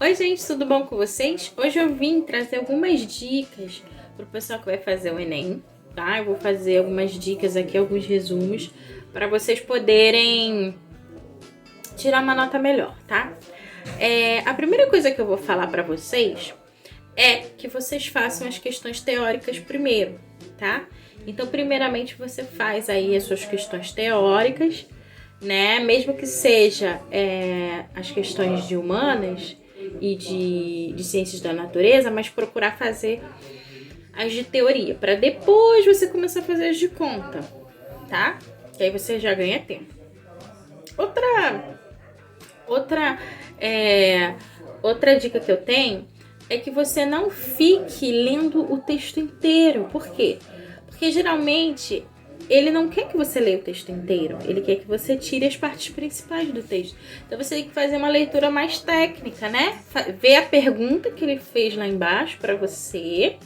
Oi gente, tudo bom com vocês? Hoje eu vim trazer algumas dicas para o pessoal que vai fazer o Enem, tá? Eu vou fazer algumas dicas aqui, alguns resumos, para vocês poderem tirar uma nota melhor, tá? A primeira coisa que eu vou falar para vocês é que vocês façam as questões teóricas primeiro, tá? Então, primeiramente, você faz aí as suas questões teóricas, né? Mesmo que seja as questões de humanas e de ciências da natureza, mas procurar fazer as de teoria, para depois você começar a fazer as de conta, tá? Que aí você já ganha tempo. Outra dica que eu tenho é que você não fique lendo o texto inteiro. Por quê? Porque geralmente ele não quer que você leia o texto inteiro, ele quer que você tire as partes principais do texto. Então você tem que fazer uma leitura mais técnica, né? Ver a pergunta que ele fez lá embaixo para você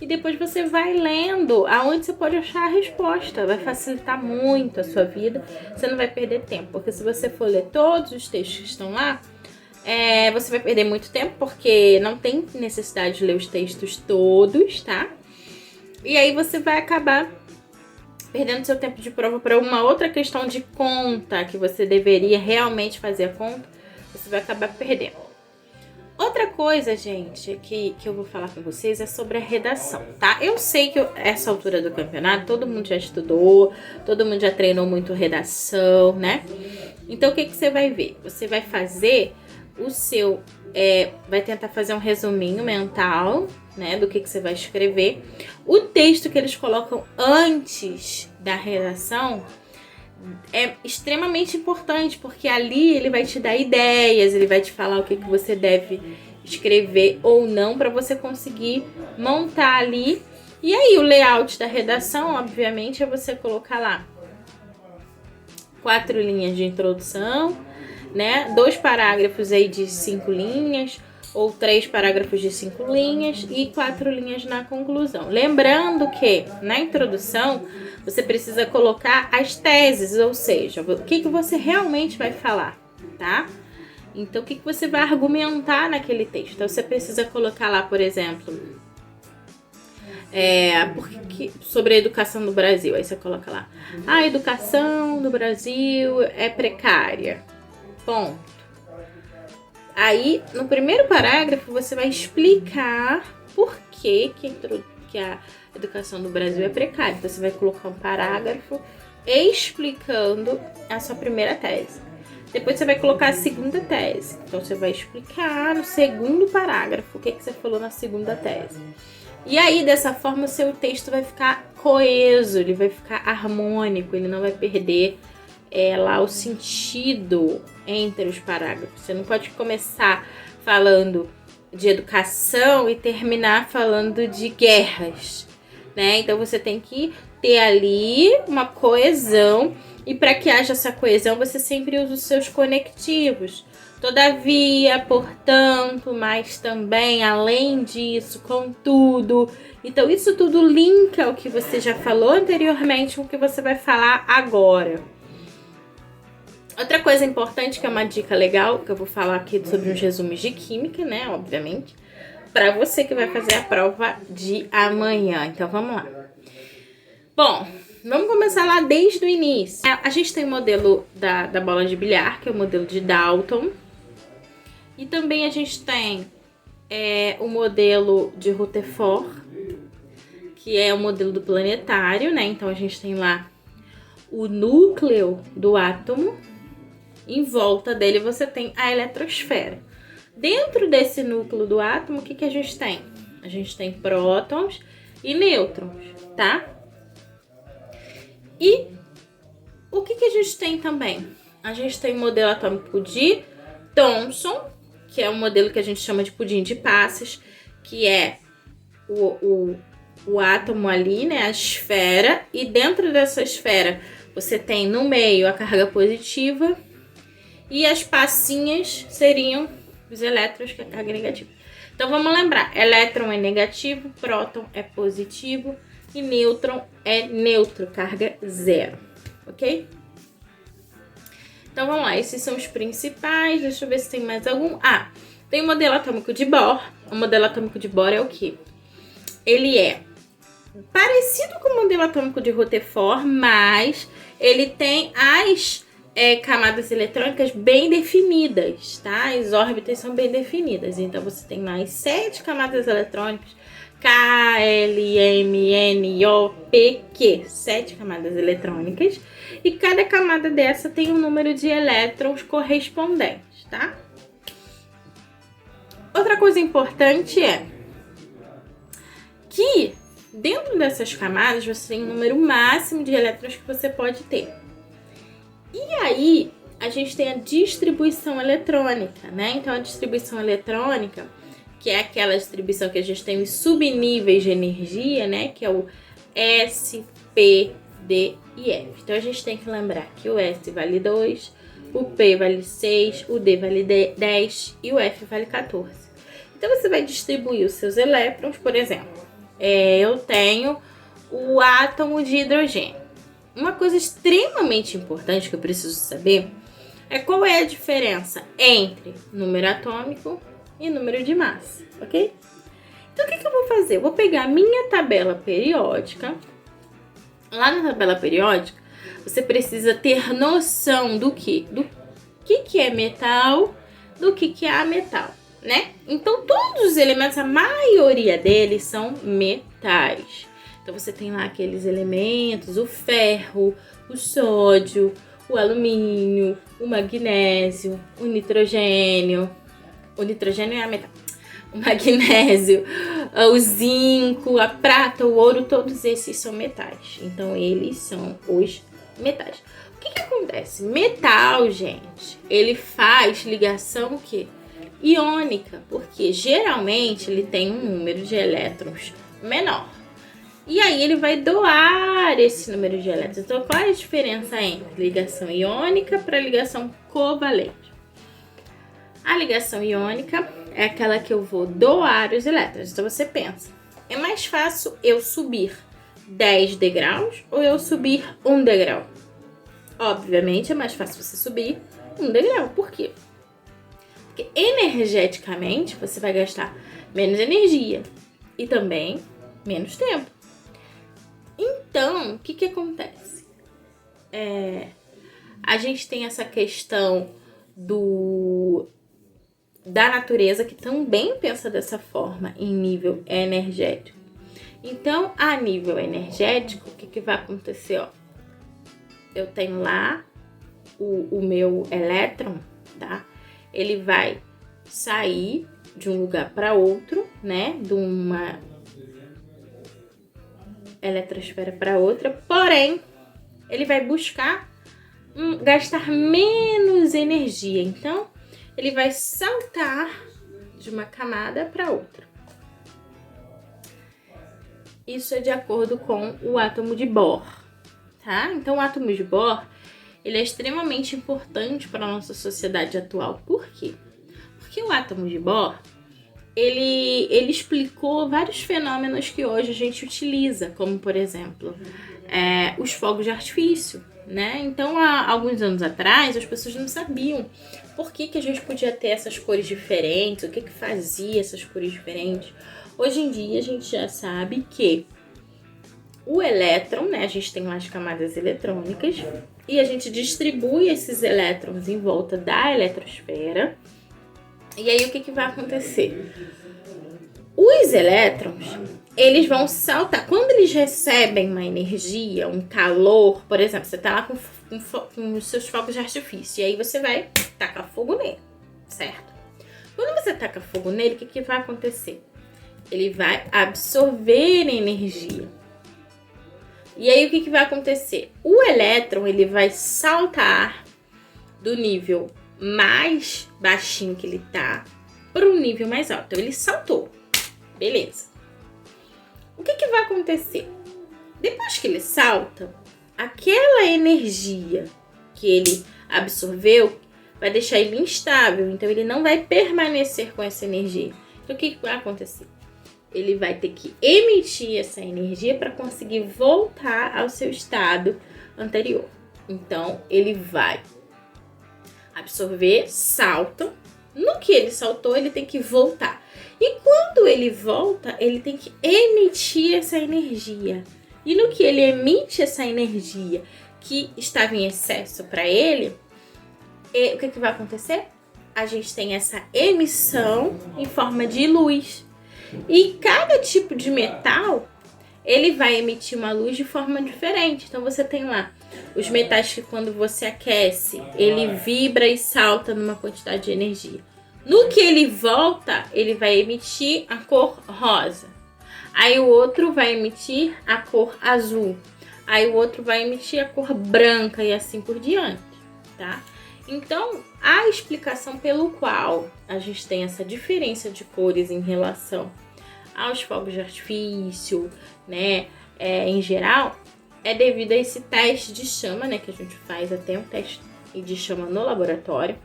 e depois você vai lendo aonde você pode achar a resposta. Vai facilitar muito a sua vida, você não vai perder tempo, porque se você for ler todos os textos que estão lá, você vai perder muito tempo, porque não tem necessidade de ler os textos todos, tá? E aí você vai acabar perdendo seu tempo de prova para uma outra questão de conta, que você deveria realmente fazer a conta, você vai acabar perdendo. Outra coisa, gente, que eu vou falar com vocês é sobre a redação, tá? Eu sei que essa altura do campeonato, todo mundo já estudou, todo mundo já treinou muito redação, né? Então, o que você vai ver? Você vai fazer o seu... vai tentar fazer um resuminho mental, né, do que você vai escrever. O texto que eles colocam antes da redação é extremamente importante, porque ali ele vai te dar ideias, ele vai te falar o que você deve escrever ou não para você conseguir montar ali. E aí o layout da redação, obviamente, é você colocar lá 4 linhas de introdução, né? 2 parágrafos aí de 5 linhas, ou 3 parágrafos de 5 linhas e 4 linhas na conclusão. Lembrando que na introdução você precisa colocar as teses, ou seja, o que você realmente vai falar, tá? Então, o que você vai argumentar naquele texto. Então, você precisa colocar lá, por exemplo, sobre a educação do Brasil. Aí você coloca lá, a educação do Brasil é precária. Ponto. Aí, no primeiro parágrafo, você vai explicar por que a educação do Brasil é precária. Então, você vai colocar um parágrafo explicando a sua primeira tese. Depois, você vai colocar a segunda tese. Então, você vai explicar no segundo parágrafo o que você falou na segunda tese. E aí, dessa forma, o seu texto vai ficar coeso, ele vai ficar harmônico, ele não vai perder lá o sentido entre os parágrafos. Você não pode começar falando de educação e terminar falando de guerras, né? Então você tem que ter ali uma coesão, e para que haja essa coesão você sempre usa os seus conectivos. Todavia, portanto, mas também, além disso, contudo. Então isso tudo linka o que você já falou anteriormente com o que você vai falar agora. Outra coisa importante, que é uma dica legal, que eu vou falar aqui sobre os resumos de química, né, obviamente, para você que vai fazer a prova de amanhã. Então, vamos lá. Bom, vamos começar lá desde o início. A gente tem o modelo da bola de bilhar, que é o modelo de Dalton. E também a gente tem o modelo de Rutherford, que é o modelo do planetário, né? Então, a gente tem lá o núcleo do átomo. Em volta dele você tem a eletrosfera. Dentro desse núcleo do átomo, o que a gente tem? A gente tem prótons e nêutrons, tá? E o que a gente tem também? A gente tem o modelo atômico de Thomson, que é um modelo que a gente chama de pudim de passas, que é o átomo ali, né, a esfera, e dentro dessa esfera você tem no meio a carga positiva e as passinhas seriam os elétrons, que é a carga negativa. Então vamos lembrar, elétron é negativo, próton é positivo e nêutron é neutro, carga zero, ok? Então vamos lá, esses são os principais. Deixa eu ver se tem mais algum. Tem o modelo atômico de Bohr. O modelo atômico de Bohr é o quê? Ele é parecido com o modelo atômico de Rutherford, mas ele tem as camadas eletrônicas bem definidas, tá? As órbitas são bem definidas. Então, você tem mais 7 camadas eletrônicas. K, L, M, N, O, P, Q. 7 camadas eletrônicas. E cada camada dessa tem um número de elétrons correspondentes, tá? Outra coisa importante é que dentro dessas camadas você tem um número máximo de elétrons que você pode ter. E aí a gente tem a distribuição eletrônica, né? Então a distribuição eletrônica, que é aquela distribuição que a gente tem os subníveis de energia, né? Que é o S, P, D e F. Então a gente tem que lembrar que o S vale 2, o P vale 6, o D vale 10 e o F vale 14. Então você vai distribuir os seus elétrons, por exemplo, eu tenho o átomo de hidrogênio. Uma coisa extremamente importante que eu preciso saber é qual é a diferença entre número atômico e número de massa, ok? Então o que eu vou fazer? Eu vou pegar a minha tabela periódica. Lá na tabela periódica, você precisa ter noção do que é metal, do que é ametal, né? Então, todos os elementos, a maioria deles são metais. Então, você tem lá aqueles elementos, o ferro, o sódio, o alumínio, o magnésio, o nitrogênio. O nitrogênio é metal. O magnésio, o zinco, a prata, o ouro, todos esses são metais. Então, eles são os metais. O que acontece? Metal, gente, ele faz ligação o quê? Iônica, porque geralmente ele tem um número de elétrons menor. E aí ele vai doar esse número de elétrons. Então, qual é a diferença entre ligação iônica para ligação covalente? A ligação iônica é aquela que eu vou doar os elétrons. Então, você pensa, é mais fácil eu subir 10 degraus ou eu subir 1 degrau? Obviamente, é mais fácil você subir 1 degrau. Por quê? Porque energeticamente você vai gastar menos energia e também menos tempo. Então, o que acontece? A gente tem essa questão da natureza que também pensa dessa forma em nível energético. Então, a nível energético, o que vai acontecer? Ó, eu tenho lá o meu elétron, tá? Ele vai sair de um lugar para outro, né? De uma eletrosfera para outra, porém, ele vai buscar gastar menos energia. Então, ele vai saltar de uma camada para outra. Isso é de acordo com o átomo de Bohr, tá? Então, o átomo de Bohr, ele é extremamente importante para a nossa sociedade atual. Por quê? Porque o átomo de Bohr, ele explicou vários fenômenos que hoje a gente utiliza, como, por exemplo, os fogos de artifício, né? Então, há alguns anos atrás, as pessoas não sabiam por que a gente podia ter essas cores diferentes, o que fazia essas cores diferentes. Hoje em dia, a gente já sabe que o elétron, né? A gente tem lá as camadas eletrônicas e a gente distribui esses elétrons em volta da eletrosfera. E aí, o que vai acontecer? Os elétrons, eles vão saltar. Quando eles recebem uma energia, um calor, por exemplo, você tá lá com os seus fogos de artifício, e aí você vai tacar fogo nele, certo? Quando você taca fogo nele, o que vai acontecer? Ele vai absorver energia. E aí, o que vai acontecer? O elétron, ele vai saltar do nível mais baixinho que ele tá para um nível mais alto. Então, ele saltou. Beleza. O que vai acontecer? Depois que ele salta, aquela energia que ele absorveu vai deixar ele instável. Então, ele não vai permanecer com essa energia. Então, o que vai acontecer? Ele vai ter que emitir essa energia para conseguir voltar ao seu estado anterior. Então, ele vai absorver, salta, No que ele saltou, ele tem que voltar. E quando ele volta, ele tem que emitir essa energia. E no que ele emite essa energia que estava em excesso para ele, o que vai acontecer? A gente tem essa emissão em forma de luz. E cada tipo de metal, ele vai emitir uma luz de forma diferente. Então você tem lá os metais que quando você aquece, ele vibra e salta numa quantidade de energia. No que ele volta, ele vai emitir a cor rosa. Aí o outro vai emitir a cor azul. Aí o outro vai emitir a cor branca e assim por diante, tá? Então, a explicação pelo qual a gente tem essa diferença de cores em relação aos fogos de artifício, né, em geral, é devido a esse teste de chama, né, que a gente faz até um teste de chama no laboratório.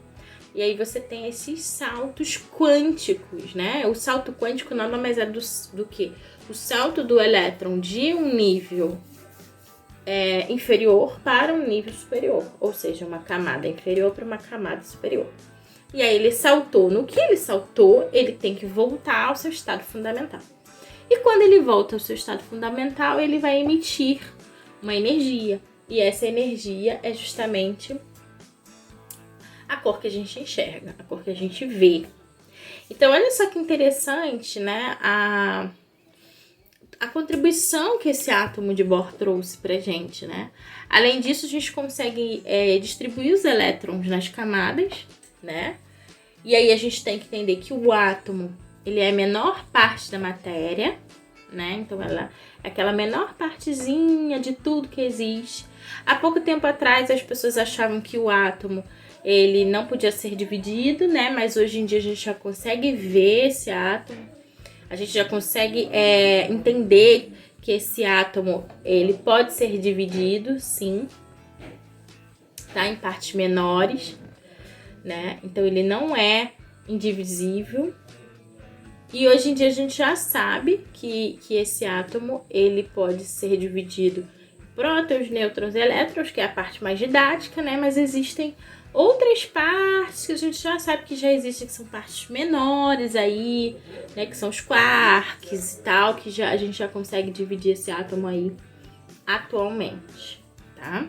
E aí você tem esses saltos quânticos, né? O salto quântico nada mais é do que o salto do elétron de um nível inferior para um nível superior, ou seja, uma camada inferior para uma camada superior. E aí ele saltou. No que ele saltou, ele tem que voltar ao seu estado fundamental. E quando ele volta ao seu estado fundamental, ele vai emitir uma energia. E essa energia é justamente a cor que a gente enxerga, a cor que a gente vê. Então, olha só que interessante, né? A contribuição que esse átomo de Bohr trouxe pra gente, né? Além disso, a gente consegue distribuir os elétrons nas camadas, né? E aí a gente tem que entender que o átomo, ele é a menor parte da matéria, né? Então, ela é aquela menor partezinha de tudo que existe. Há pouco tempo atrás, as pessoas achavam que o átomo, ele não podia ser dividido, né? Mas hoje em dia a gente já consegue ver esse átomo. A gente já consegue entender que esse átomo, ele pode ser dividido, sim, tá? Em partes menores, né? Então, ele não é indivisível. E hoje em dia a gente já sabe que esse átomo, ele pode ser dividido em prótons, nêutrons e elétrons, que é a parte mais didática, né? Mas existem outras partes que a gente já sabe que já existem, que são partes menores aí, né? Que são os quarks e tal, que a gente já consegue dividir esse átomo aí atualmente, tá?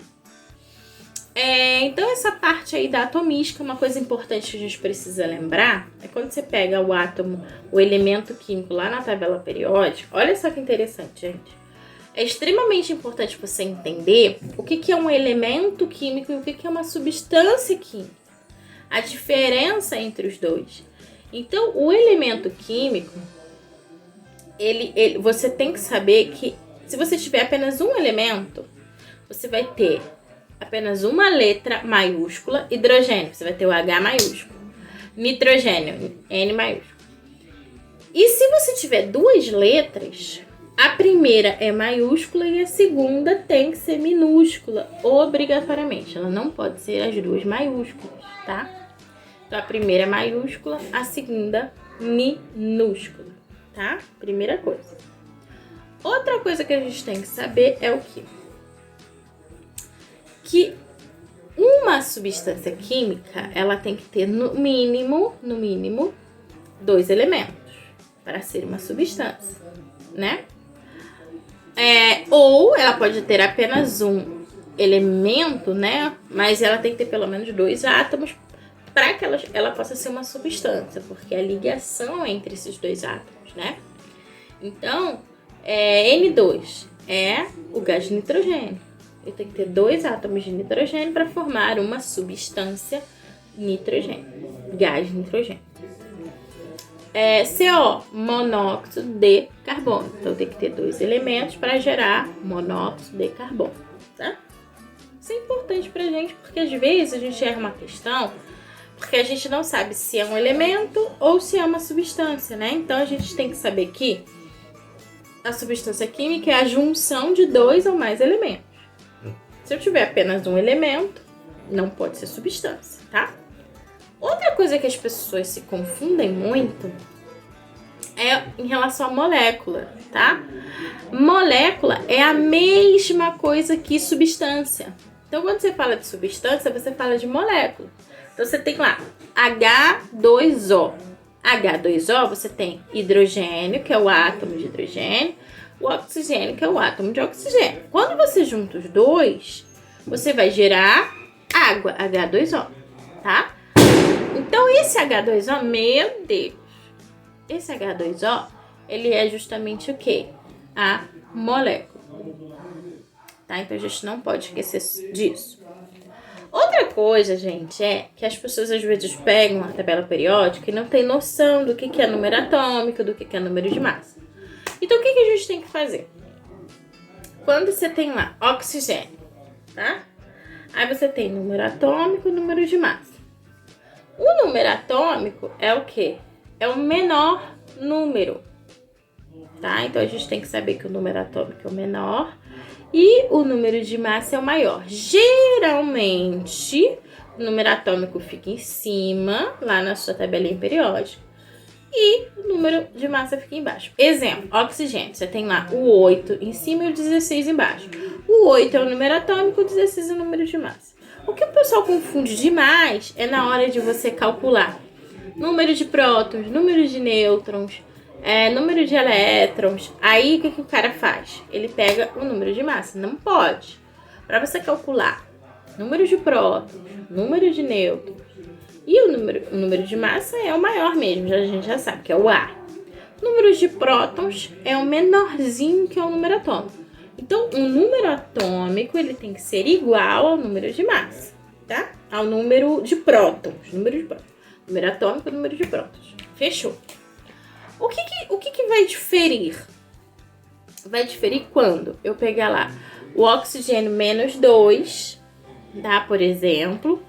Então, essa parte aí da atomística, uma coisa importante que a gente precisa lembrar é quando você pega o átomo, o elemento químico lá na tabela periódica. Olha só que interessante, gente. É extremamente importante você entender o que é um elemento químico e o que é uma substância química. A diferença entre os dois. Então, o elemento químico, você tem que saber que se você tiver apenas um elemento, você vai ter apenas uma letra maiúscula, hidrogênio, você vai ter o H maiúsculo, nitrogênio, N maiúsculo. E se você tiver duas letras, a primeira é maiúscula e a segunda tem que ser minúscula, obrigatoriamente. Ela não pode ser as duas maiúsculas, tá? Então, a primeira é maiúscula, a segunda minúscula, tá? Primeira coisa. Outra coisa que a gente tem que saber é o quê? Que uma substância química, ela tem que ter no mínimo, dois elementos para ser uma substância, né? Ou ela pode ter apenas um elemento, né? Mas ela tem que ter pelo menos dois átomos para que ela possa ser uma substância, porque a ligação entre esses dois átomos, né? Então, N2 é o gás de nitrogênio. Eu tenho que ter dois átomos de nitrogênio para formar uma substância nitrogênio, gás de nitrogênio. CO, monóxido de carbono. Então, eu tenho que ter dois elementos para gerar monóxido de carbono, tá? Isso é importante pra gente, porque às vezes a gente erra uma questão porque a gente não sabe se é um elemento ou se é uma substância, né? Então, a gente tem que saber que a substância química é a junção de dois ou mais elementos. Se eu tiver apenas um elemento, não pode ser substância, tá? Outra coisa que as pessoas se confundem muito é em relação à molécula, tá? Molécula é a mesma coisa que substância. Então, quando você fala de substância, você fala de molécula. Então, você tem lá H2O. H2O, você tem hidrogênio, que é o átomo de hidrogênio, o oxigênio, que é o átomo de oxigênio. Quando você junta os dois, você vai gerar água, H2O, tá? Então, esse H2O, meu Deus, esse H2O, ele é justamente o quê? A molécula. Tá? Então, a gente não pode esquecer disso. Outra coisa, gente, é que as pessoas às vezes pegam a tabela periódica e não tem noção do que é número atômico, do que é número de massa. Então, o que a gente tem que fazer? Quando você tem lá oxigênio, tá? Aí você tem número atômico e número de massa. O número atômico é o quê? É o menor número, tá? Então, a gente tem que saber que o número atômico é o menor e o número de massa é o maior. Geralmente, o número atômico fica em cima, lá na sua tabelinha periódica, e o número de massa fica embaixo. Exemplo, oxigênio. Você tem lá o 8 em cima e o 16 embaixo. O 8 é o número atômico, o 16 é o número de massa. O que o pessoal confunde demais é na hora de você calcular número de prótons, número de nêutrons, número de elétrons. Aí, o que o cara faz? Ele pega o número de massa. Não pode. Para você calcular número de prótons, número de nêutrons e o número de massa é o maior mesmo, a gente já sabe, que é o A. O número de prótons é o menorzinho, que é o número atômico. Então, o número atômico, ele tem que ser igual ao número de massa, tá? Ao número de prótons. Número atômico, número de prótons. Fechou. O que vai diferir? Vai diferir quando eu pegar lá o oxigênio menos 2, tá? Por exemplo.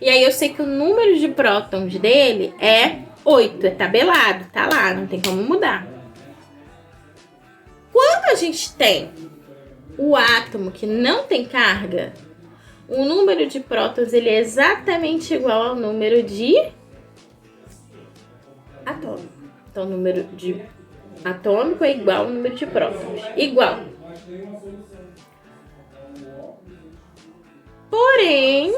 E aí eu sei que o número de prótons dele é 8, é tabelado, tá lá, não tem como mudar. Quando a gente tem o átomo que não tem carga, o número de prótons ele é exatamente igual ao número de atômico. Então, o número de atômico é igual ao número de prótons. Igual. Porém,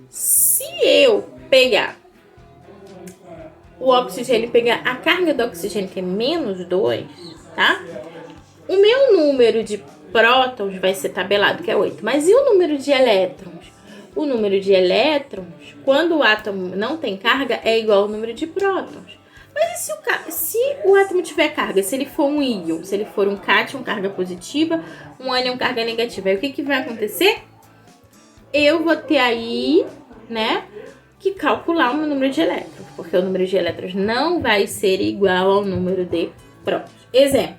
se eu pegar o oxigênio, pegar a carga do oxigênio, que é menos 2, tá? O meu número de prótons vai ser tabelado, que é 8. Mas e o número de elétrons? O número de elétrons, quando o átomo não tem carga, é igual ao número de prótons. Mas e se o átomo tiver carga? Se ele for um íon, se ele for um cátion, carga positiva, um ânion, carga negativa, aí o que vai acontecer? Eu vou ter aí, né, que calcular o meu número de elétrons, porque o número de elétrons não vai ser igual ao número de prótons. Exemplo.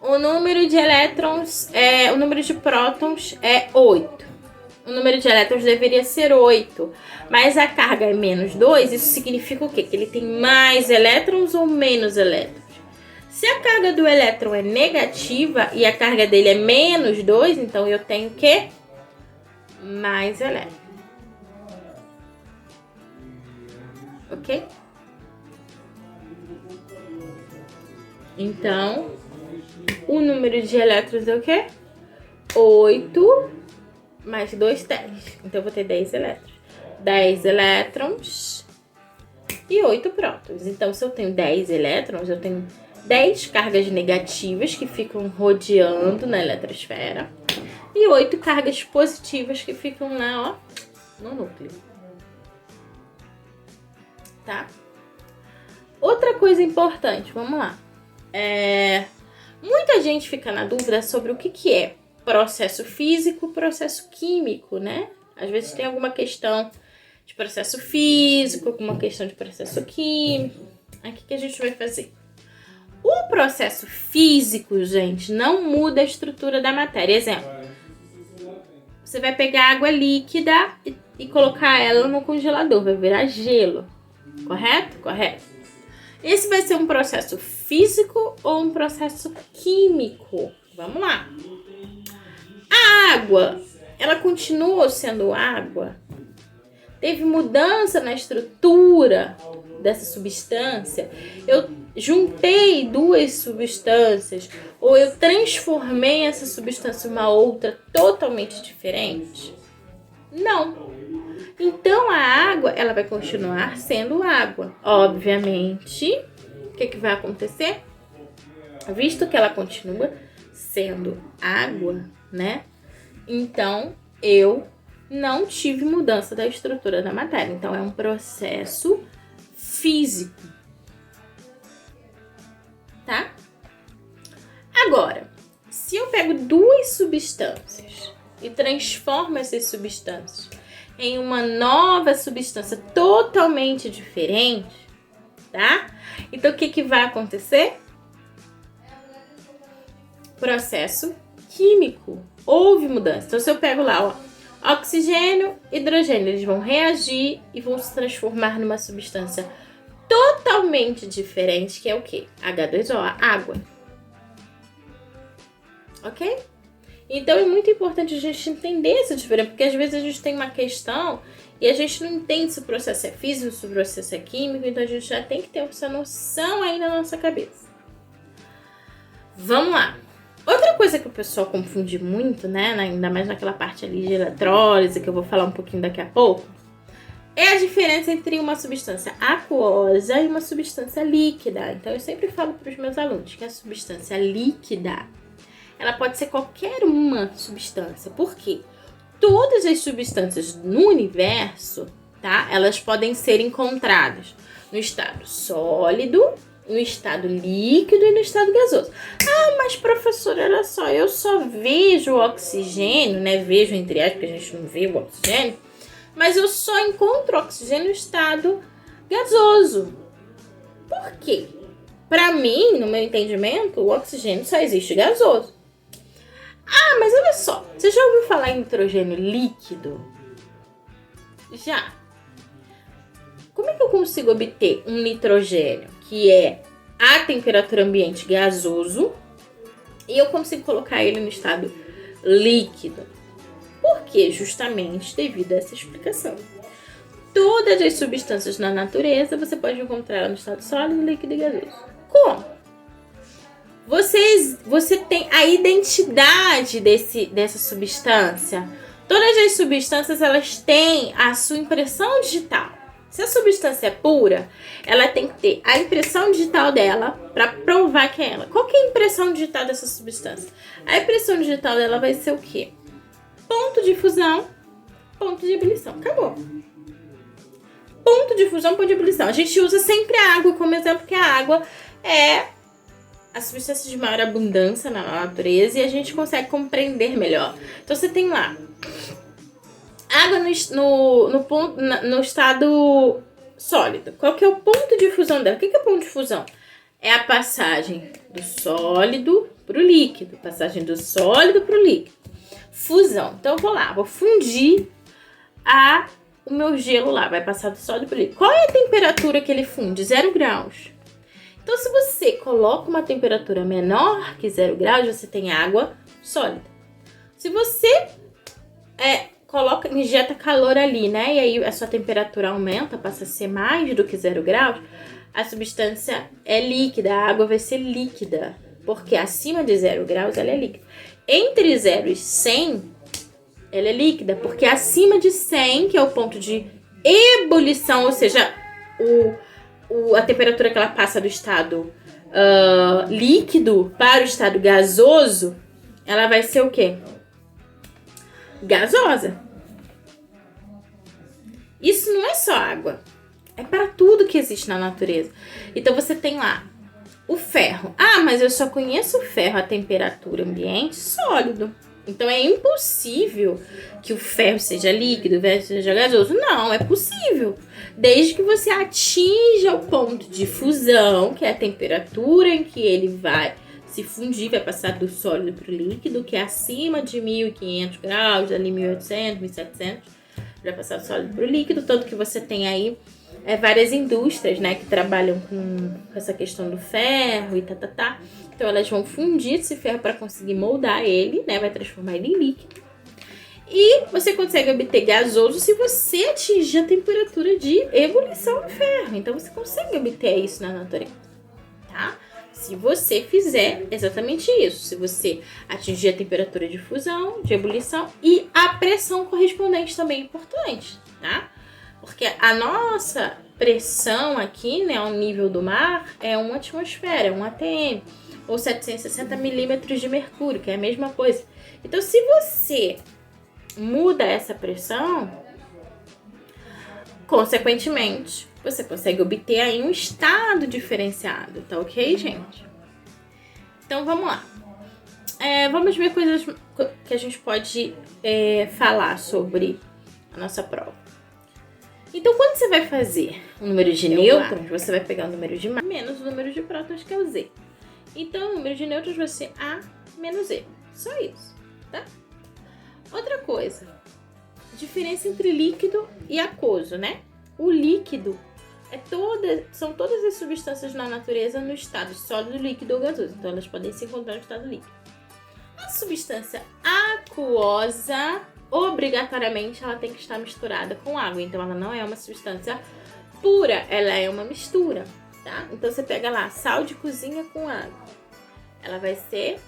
O número de elétrons, o número de prótons é 8. O número de elétrons deveria ser 8, mas a carga é menos 2, isso significa o quê? Que ele tem mais elétrons ou menos elétrons? Se a carga do elétron é negativa e a carga dele é menos 2, então eu tenho o quê? Mais elétrons. Ok? Então, o número de elétrons é o quê? 8 mais 2, 10. Então, eu vou ter 10 elétrons. 10 elétrons e 8 prótons. Então, se eu tenho 10 elétrons, eu tenho 10 cargas negativas que ficam rodeando na eletrosfera e 8 cargas positivas que ficam lá, ó, no núcleo. Tá? Outra coisa importante, vamos lá. Muita gente fica na dúvida sobre o que é processo físico, processo químico, né? Às vezes tem alguma questão de processo físico, alguma questão de processo químico. Aí o que a gente vai fazer? O processo físico, gente, não muda a estrutura da matéria. Exemplo, você vai pegar água líquida e colocar ela no congelador, vai virar gelo. Correto? Correto. Esse vai ser um processo físico ou um processo químico? Vamos lá. A água, ela continua sendo água? Teve mudança na estrutura dessa substância? Eu juntei duas substâncias ou eu transformei essa substância em uma outra totalmente diferente? Não. Então a água, ela vai continuar sendo água. Obviamente, o que vai acontecer? Visto que ela continua sendo água, né? Então eu não tive mudança da estrutura da matéria. Então é um processo físico. Tá? Agora, se eu pego duas substâncias e transformo essas substâncias em uma nova substância totalmente diferente, tá? Então, o que vai acontecer? Processo químico. Houve mudança. Então, se eu pego lá, ó, oxigênio, hidrogênio, eles vão reagir e vão se transformar numa substância totalmente diferente, que é o quê? H2O, a água. Ok? Então é muito importante a gente entender essa diferença, porque às vezes a gente tem uma questão e a gente não entende se o processo é físico, se o processo é químico, então a gente já tem que ter essa noção aí na nossa cabeça. Vamos lá. Outra coisa que o pessoal confunde muito, né, ainda mais naquela parte ali de eletrólise, que eu vou falar um pouquinho daqui a pouco, é a diferença entre uma substância aquosa e uma substância líquida. Então eu sempre falo para os meus alunos que a substância líquida, ela pode ser qualquer uma substância. Por quê? Todas as substâncias no universo, tá? Elas podem ser encontradas no estado sólido, no estado líquido e no estado gasoso. Ah, mas professora, olha só, eu só vejo o oxigênio, né? Vejo entre aspas, porque a gente não vê o oxigênio, mas eu só encontro oxigênio no estado gasoso. Por quê? Para mim, no meu entendimento, o oxigênio só existe gasoso. Ah, mas olha só, você já ouviu falar em nitrogênio líquido? Já. Como é que eu consigo obter um nitrogênio que é a temperatura ambiente gasoso e eu consigo colocar ele no estado líquido? Por quê? Justamente devido a essa explicação. Todas as substâncias na natureza você pode encontrar no estado sólido, líquido e gasoso. Como? Você tem a identidade dessa substância. Todas as substâncias, elas têm a sua impressão digital. Se a substância é pura, ela tem que ter a impressão digital dela para provar que é ela. Qual que é a impressão digital dessa substância? A impressão digital dela vai ser o quê? Ponto de fusão, ponto de ebulição. Acabou. Ponto de fusão, ponto de ebulição. A gente usa sempre a água como exemplo, porque a água é a substância de maior abundância na natureza e a gente consegue compreender melhor. Então você tem lá água no estado sólido. Qual que é o ponto de fusão dela? O que é o ponto de fusão? É a passagem do sólido para o líquido. Passagem do sólido para o líquido. Fusão. Então eu vou lá, vou fundir o meu gelo lá. Vai passar do sólido para o líquido. Qual é a temperatura que ele funde? 0 graus. Então, se você coloca uma temperatura menor que 0 graus, você tem água sólida. Se você injeta calor ali, né? E aí a sua temperatura aumenta, passa a ser mais do que 0 graus, a substância é líquida, a água vai ser líquida. Porque acima de 0 graus ela é líquida. Entre 0 e 100, ela é líquida. Porque acima de 100, que é o ponto de ebulição, ou seja, a temperatura que ela passa do estado líquido para o estado gasoso, ela vai ser o quê? Gasosa. Isso não é só água. É para tudo que existe na natureza. Então você tem lá o ferro. Ah, mas eu só conheço o ferro a temperatura ambiente sólido. Então é impossível que o ferro seja líquido, o ferro seja gasoso. Não, é possível. Desde que você atinja o ponto de fusão, que é a temperatura em que ele vai se fundir, vai passar do sólido para o líquido, que é acima de 1500 graus, ali 1800, 1700, vai passar do sólido para o líquido. Tanto que você tem aí várias indústrias, né, que trabalham com essa questão do ferro e tá. Então elas vão fundir esse ferro para conseguir moldar ele, né, vai transformar ele em líquido. E você consegue obter gasoso se você atingir a temperatura de ebulição do ferro. Então você consegue obter isso na natureza, tá? Se você fizer exatamente isso, se você atingir a temperatura de fusão, de ebulição e a pressão correspondente também é importante, tá? Porque a nossa pressão aqui, né, ao nível do mar, é 1 atmosfera, 1 atm, ou 760 milímetros de mercúrio, que é a mesma coisa. Então, se você muda essa pressão, consequentemente, você consegue obter aí um estado diferenciado, tá ok, gente? Então, vamos lá. Vamos ver coisas que a gente pode falar sobre a nossa prova. Então, quando você vai fazer o número de nêutrons, você vai pegar o número de massa menos o número de prótons, que é o Z. Então, o número de nêutrons vai ser A menos E. Só isso, tá? Outra coisa. Diferença entre líquido e aquoso, né? O líquido são todas as substâncias na natureza no estado sólido, líquido ou gasoso. Então, elas podem se encontrar no estado líquido. A substância aquosa, obrigatoriamente, ela tem que estar misturada com água. Então, ela não é uma substância pura, ela é uma mistura, tá? Então, você pega lá sal de cozinha com água. Ela vai ser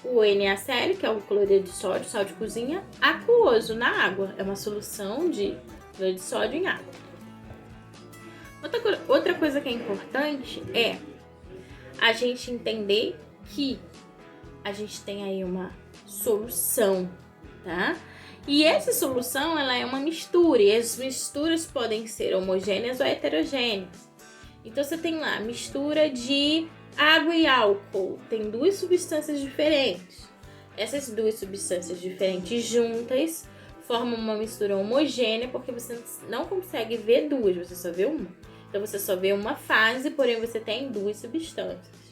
o NaCl, que é o cloreto de sódio, sal de cozinha, aquoso na água. É uma solução de cloreto de sódio em água. Outra coisa que é importante é a gente entender que a gente tem aí uma solução, tá? E essa solução, ela é uma mistura, e as misturas podem ser homogêneas ou heterogêneas. Então, você tem lá mistura de água e álcool, tem 2 substâncias diferentes. Essas 2 substâncias diferentes juntas formam uma mistura homogênea, porque você não consegue ver 2, você só vê uma. Então, você só vê uma fase, porém você tem 2 substâncias.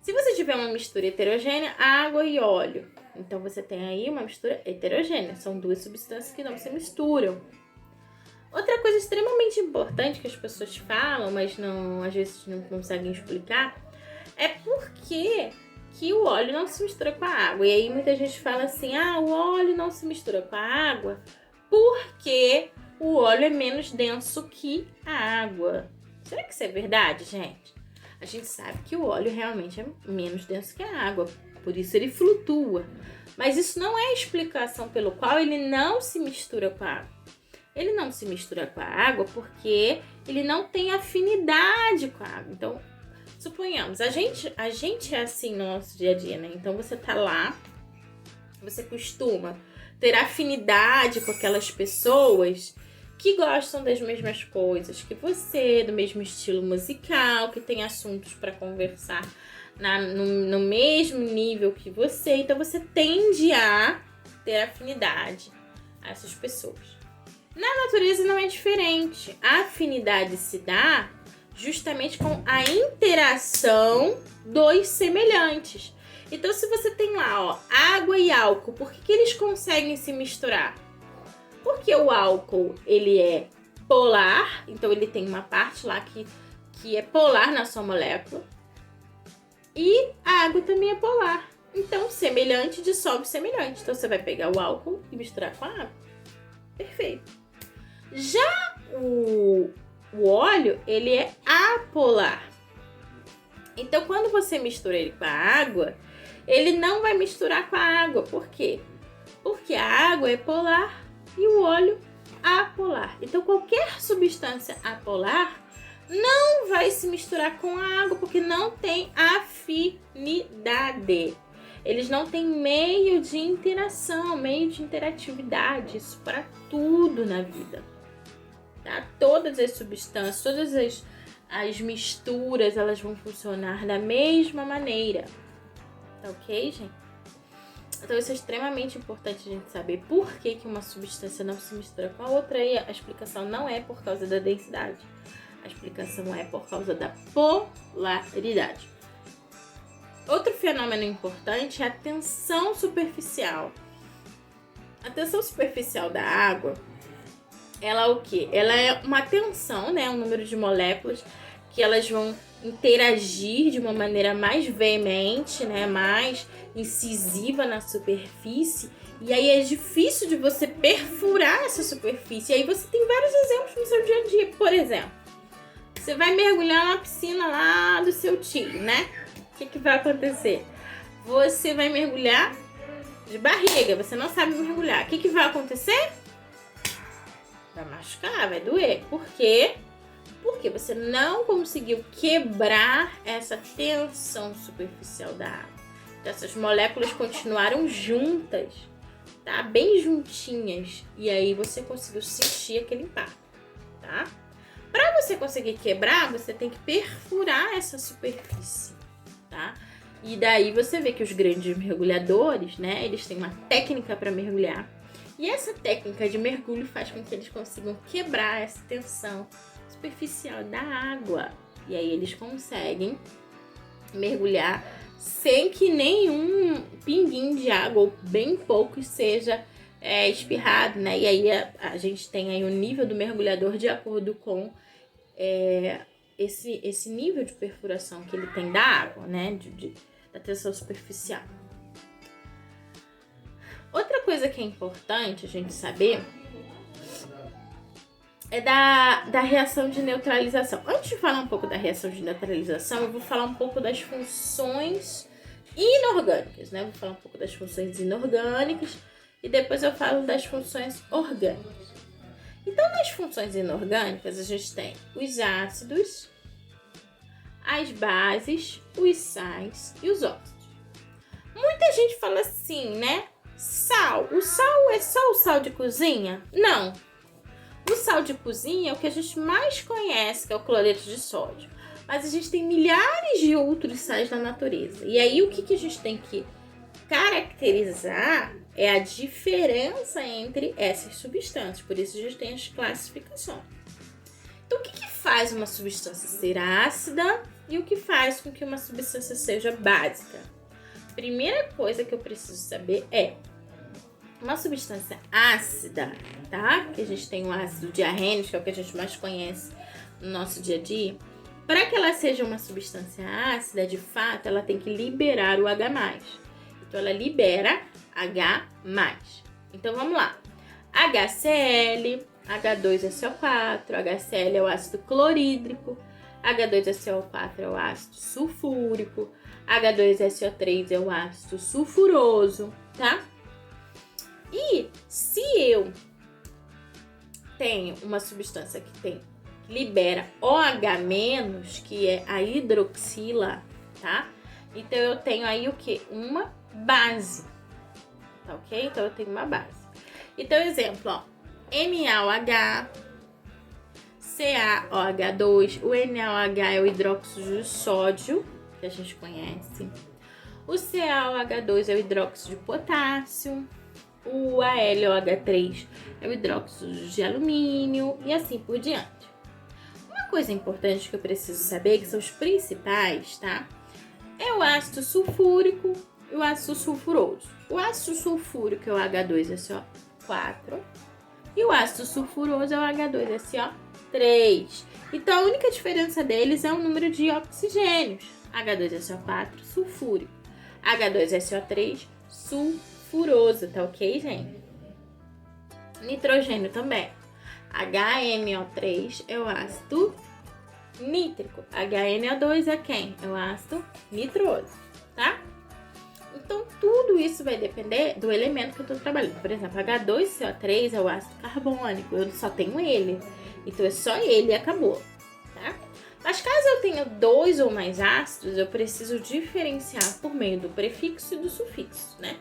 Se você tiver uma mistura heterogênea, água e óleo, então você tem aí uma mistura heterogênea. São 2 substâncias que não se misturam. Outra coisa extremamente importante que as pessoas falam, mas às vezes não conseguem explicar, é por que o óleo não se mistura com a água. E aí muita gente fala assim, o óleo não se mistura com a água porque o óleo é menos denso que a água. Será que isso é verdade, gente? A gente sabe que o óleo realmente é menos denso que a água, por isso ele flutua. Mas isso não é explicação pelo qual ele não se mistura com a água. Ele não se mistura com a água porque ele não tem afinidade com a água. Então, suponhamos, a gente é assim no nosso dia a dia, né? Então, você tá lá, você costuma ter afinidade com aquelas pessoas que gostam das mesmas coisas que você, do mesmo estilo musical, que tem assuntos para conversar no mesmo nível que você. Então, você tende a ter afinidade a essas pessoas. Na natureza não é diferente. A afinidade se dá justamente com a interação dos semelhantes. Então, se você tem lá, água e álcool, por que eles conseguem se misturar? Porque o álcool, ele é polar, então ele tem uma parte lá que é polar na sua molécula. E a água também é polar. Então, semelhante dissolve semelhante. Então, você vai pegar o álcool e misturar com a água. Perfeito. Já o óleo, ele é apolar. Então, quando você mistura ele com a água, ele não vai misturar com a água. Por quê? Porque a água é polar e o óleo apolar. Então, qualquer substância apolar não vai se misturar com a água, porque não tem afinidade. Eles não têm meio de interação, meio de interatividade. Isso para tudo na vida. Tá? Todas as substâncias, todas as misturas, elas vão funcionar da mesma maneira. Tá ok, gente? Então, isso é extremamente importante a gente saber por que uma substância não se mistura com a outra. E a explicação não é por causa da densidade. A explicação é por causa da polaridade. Outro fenômeno importante é a tensão superficial. A tensão superficial da água, ela é o quê? Ela é uma tensão, né? Um número de moléculas que elas vão interagir de uma maneira mais veemente, né? Mais incisiva na superfície. E aí é difícil de você perfurar essa superfície. E aí você tem vários exemplos no seu dia a dia. Por exemplo, Você vai mergulhar na piscina lá do seu tio, né? O que vai acontecer? Você vai mergulhar de barriga, você não sabe mergulhar. O que vai acontecer? Vai machucar, vai doer. Por quê? Porque você não conseguiu quebrar essa tensão superficial da água. Então, essas moléculas continuaram juntas, tá? Bem juntinhas. E aí você conseguiu sentir aquele impacto, tá? Para você conseguir quebrar, você tem que perfurar essa superfície, tá? E daí você vê que os grandes mergulhadores, né? Eles têm uma técnica para mergulhar. E essa técnica de mergulho faz com que eles consigam quebrar essa tensão superficial da água. E aí eles conseguem mergulhar sem que nenhum pinguinho de água, ou bem pouco, seja espirrado, né? E aí a gente tem aí o nível do mergulhador de acordo com esse nível de perfuração que ele tem da água, né? Da tensão superficial. Outra coisa que é importante a gente saber é da reação de neutralização. Antes de falar um pouco da reação de neutralização, eu vou falar um pouco das funções inorgânicas, né? Eu vou falar um pouco das funções inorgânicas e depois eu falo das funções orgânicas. Então, nas funções inorgânicas, a gente tem os ácidos, as bases, os sais e os óxidos. Muita gente fala assim, né? Sal. O sal é só o sal de cozinha? Não. O sal de cozinha é o que a gente mais conhece, que é o cloreto de sódio. Mas a gente tem milhares de outros sais na natureza. E aí, o que a gente tem que caracterizar é a diferença entre essas substâncias. Por isso, a gente tem as classificações. Então, o que faz uma substância ser ácida e o que faz com que uma substância seja básica? Primeira coisa que eu preciso saber é uma substância ácida, tá? Que a gente tem o ácido diarrênico, que é o que a gente mais conhece no nosso dia a dia. Para que ela seja uma substância ácida, de fato, ela tem que liberar o H+. Então, ela libera H+. Então, vamos lá. HCl, H2SO4, HCl é o ácido clorídrico, H2SO4 é o ácido sulfúrico, H2SO3 é o ácido sulfuroso, tá? E se eu tenho uma substância que libera OH-, que é a hidroxila, tá? Então eu tenho aí o que? Uma base, tá ok? Então eu tenho uma base. Então, exemplo, ó, NaOH, CaOH2, o NaOH é o hidróxido de sódio, que a gente conhece. O CaOH2 é o hidróxido de potássio. O AlOH3 é o hidróxido de alumínio e assim por diante. Uma coisa importante que eu preciso saber, que são os principais, tá? É o ácido sulfúrico e o ácido sulfuroso. O ácido sulfúrico é o H2SO4 e o ácido sulfuroso é o H2SO3. Então, a única diferença deles é o número de oxigênios. H2SO4 sulfúrico, H2SO3 sulfuroso, tá ok, gente? Nitrogênio também. HNO3 é o ácido nítrico. HNO2 é quem? É o ácido nitroso, tá? Então, tudo isso vai depender do elemento que eu tô trabalhando. Por exemplo, H2CO3 é o ácido carbônico. Eu só tenho ele. Então, é só ele e acabou, tá? Mas caso eu tenha dois ou mais ácidos, eu preciso diferenciar por meio do prefixo e do sufixo, né?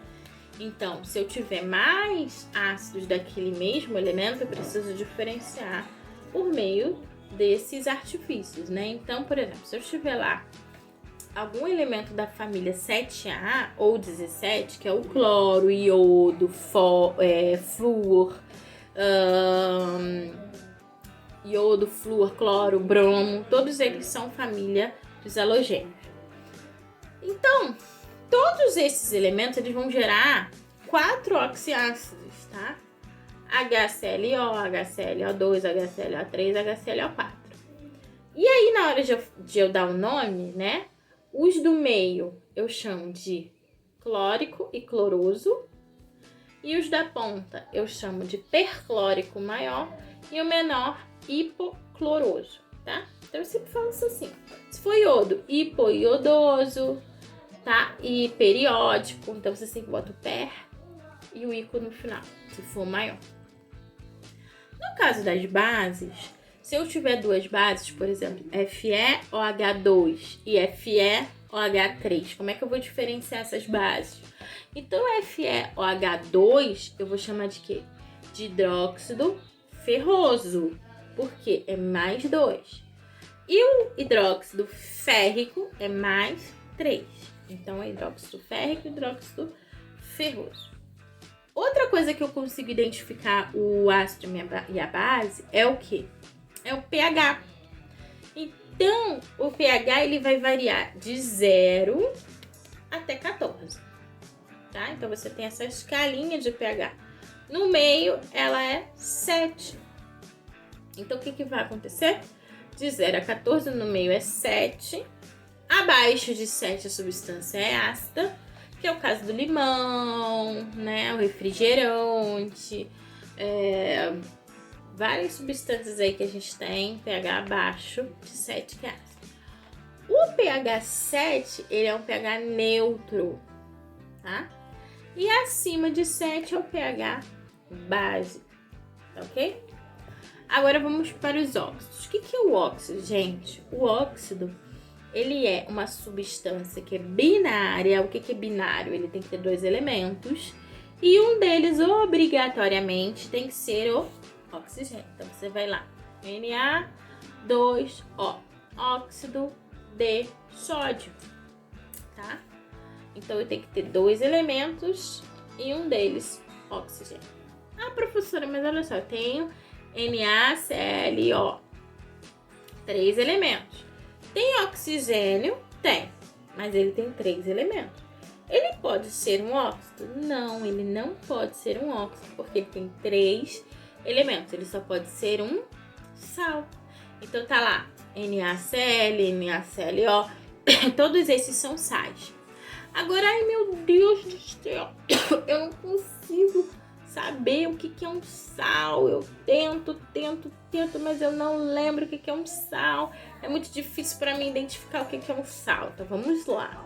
Então, se eu tiver mais ácidos daquele mesmo elemento, eu preciso diferenciar por meio desses artifícios, né? Então, por exemplo, se eu tiver lá algum elemento da família 7A ou 17, que é o cloro, iodo, flúor, iodo, flúor, cloro, bromo, todos eles são família dos halogênios. Então, todos esses elementos eles vão gerar 4 oxiácidos, tá? HClO, HClO2, HClO3, HClO4. E aí, na hora de eu dar o nome, né? Os do meio eu chamo de clórico e cloroso. E os da ponta eu chamo de perclórico maior e o menor hipocloroso, tá? Então eu sempre falo isso assim. Se for iodo, hipoiodoso, tá? E periódico, então você sempre bota o per e o ico no final, se for maior. No caso das bases, se eu tiver duas bases, por exemplo, FeOH2 e FeOH3, como é que eu vou diferenciar essas bases? Então, FeOH2 eu vou chamar de quê? De hidróxido ferroso, porque é mais 2. E o hidróxido férrico é mais 3. Então, é hidróxido férrico e hidróxido ferroso. Outra coisa que eu consigo identificar o ácido e a base é o quê? É o pH. Então, o pH ele vai variar de 0 até 14. Tá? Então, você tem essa escalinha de pH. No meio, ela é 7. Então, o que vai acontecer? De 0 a 14, no meio é 7. Abaixo de 7, a substância é ácida, que é o caso do limão, né? O refrigerante, várias substâncias aí que a gente tem, pH abaixo de 7, que é ácido. O pH 7, ele é um pH neutro, tá? E acima de 7 é o pH básico, ok? Agora vamos para os óxidos. O que é o óxido, gente? O óxido, ele é uma substância que é binária. O que é binário? Ele tem que ter 2 elementos. E um deles, obrigatoriamente, tem que ser o oxigênio. Então, você vai lá. Na2O. Óxido de sódio. Tá? Então, eu tenho que ter 2 elementos e um deles, oxigênio. Ah, professora, mas olha só. Eu tenho NaClO. 3 elementos. Tem oxigênio? Tem. Mas ele tem 3 elementos. Ele pode ser um óxido? Não, ele não pode ser um óxido, porque ele tem 3 elementos. Ele só pode ser um sal. Então tá lá, NaCl, NaClO. Todos esses são sais. Agora, ai meu Deus do céu, eu não consigo saber o que é um sal. Eu tento, mas eu não lembro o que é um sal. É muito difícil para mim identificar o que é um sal. Então vamos lá.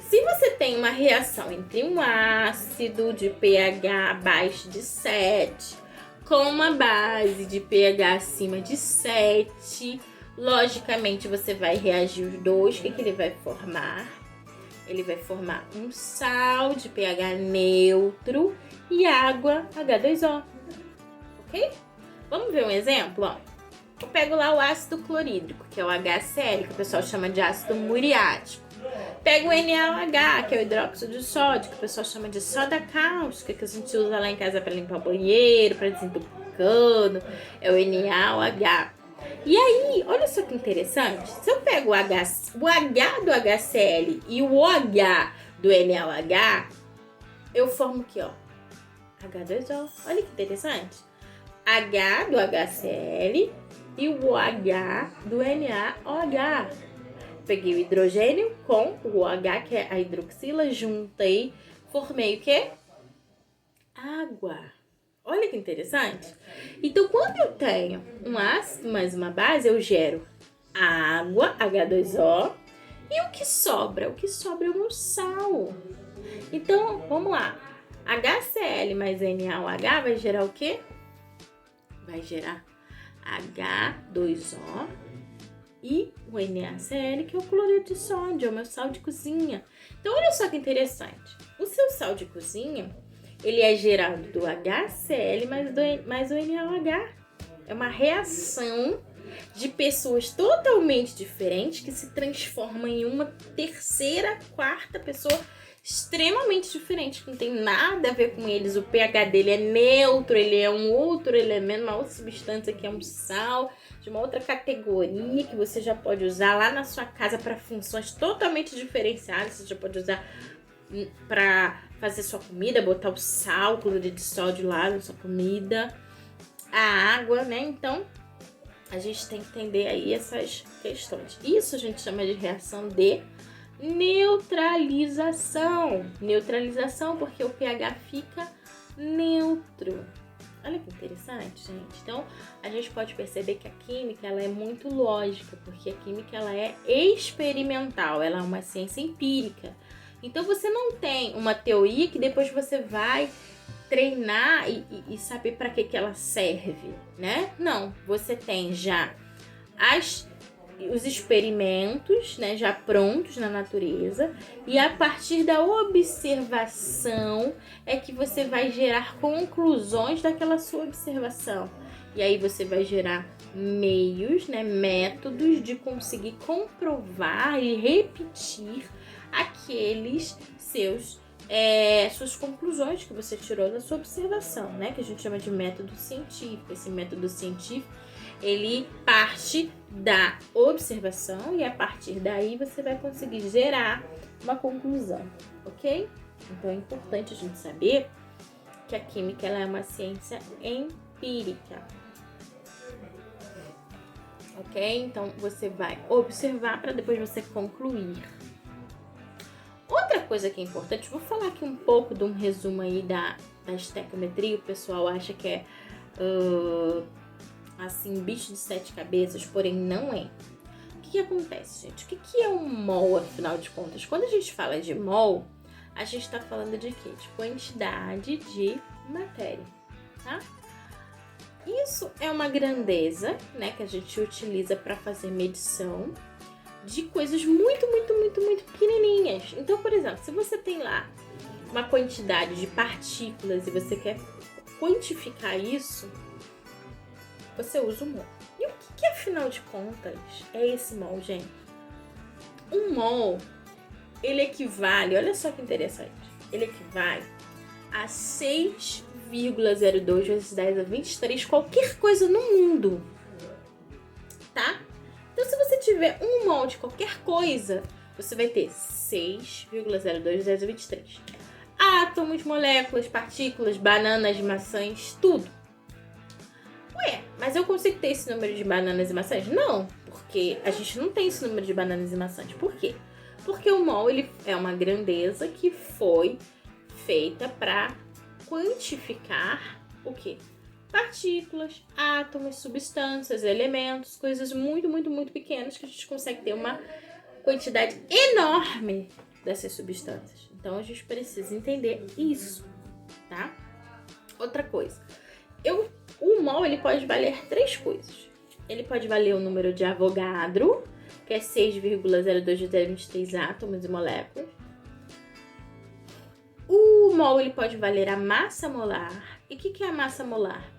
Se você tem uma reação entre um ácido de pH abaixo de 7 com uma base de pH acima de 7, logicamente você vai reagir os dois. O que ele vai formar? Ele vai formar um sal de pH neutro e água H2O. Ok? Vamos ver um exemplo? Ó. Eu pego lá o ácido clorídrico, que é o HCl, que o pessoal chama de ácido muriático. Pego o NaOH, que é o hidróxido de sódio, que o pessoal chama de soda cáustica, que a gente usa lá em casa para limpar o banheiro, para desentupir cano. É o NaOH. E aí, olha só que interessante. Se eu pego o H do HCl e o OH do NaOH, eu formo aqui, ó, H2O. Olha que interessante. H do HCl e o OH do NaOH. Peguei o hidrogênio com o OH, que é a hidroxila, juntei, formei o quê? Água. Olha que interessante. Então, quando eu tenho um ácido mais uma base, eu gero água, H2O, e o que sobra? O que sobra é o meu sal. Então, vamos lá. HCl mais NaOH vai gerar o quê? Vai gerar H2O e o NaCl, que é o cloreto de sódio, é o meu sal de cozinha. Então, olha só que interessante. O seu sal de cozinha, ele é gerado do HCl mais o NaOH. É uma reação de pessoas totalmente diferentes que se transforma em uma terceira, quarta pessoa extremamente diferente, que não tem nada a ver com eles. O pH dele é neutro, ele é um outro elemento, uma outra substância que é um sal, de uma outra categoria que você já pode usar lá na sua casa para funções totalmente diferenciadas. Você já pode usar para fazer sua comida, botar o sal, o cloreto de sódio lá na sua comida, a água, né? Então, a gente tem que entender aí essas questões. Isso a gente chama de reação de neutralização. Neutralização porque o pH fica neutro. Olha que interessante, gente. Então, a gente pode perceber que a química, ela é muito lógica, porque a química, ela é experimental, ela é uma ciência empírica. Então, você não tem uma teoria que depois você vai treinar e saber para que ela serve, né? Não, você tem já os experimentos, né, já prontos na natureza, e a partir da observação é que você vai gerar conclusões daquela sua observação. E aí você vai gerar meios, né, métodos de conseguir comprovar e repetir aqueles suas conclusões que você tirou da sua observação, né, que a gente chama de método científico. Esse método científico, ele parte da observação e a partir daí você vai conseguir gerar uma conclusão, ok? Então é importante a gente saber que a química, ela é uma ciência empírica, ok? Então você vai observar para depois você concluir. Outra coisa que é importante, vou falar aqui um pouco de um resumo aí da estequiometria. O pessoal acha que é assim, bicho de 7 cabeças, porém não é. O que acontece, gente? O que é um mol, afinal de contas? Quando a gente fala de mol, a gente está falando de quê? De quantidade de matéria, tá? Isso é uma grandeza, né, que a gente utiliza para fazer medição de coisas muito, muito, muito, muito pequenininhas. Então, por exemplo, se você tem lá uma quantidade de partículas e você quer quantificar isso, você usa o mol. E o que afinal de contas é esse mol, gente? Um mol, ele equivale, olha só que interessante, ele equivale a 6,02 vezes 10 a 23, qualquer coisa no mundo, tá? Então, se você tiver um mol de qualquer coisa, você vai ter 6,02 vezes 10 a 23. Átomos, moléculas, partículas, bananas, maçãs, tudo. Ué, mas eu consigo ter esse número de bananas e maçãs? Não, porque a gente não tem esse número de bananas e maçãs. Por quê? Porque o mol, ele é uma grandeza que foi feita para quantificar o quê? Partículas, átomos, substâncias, elementos, coisas muito, muito, muito pequenas que a gente consegue ter uma quantidade enorme dessas substâncias. Então, a gente precisa entender isso, tá? Outra coisa, o mol, ele pode valer 3 coisas. Ele pode valer o número de Avogadro, que é 6,02 de 23 átomos e moléculas. O mol, ele pode valer a massa molar. E o que é a massa molar?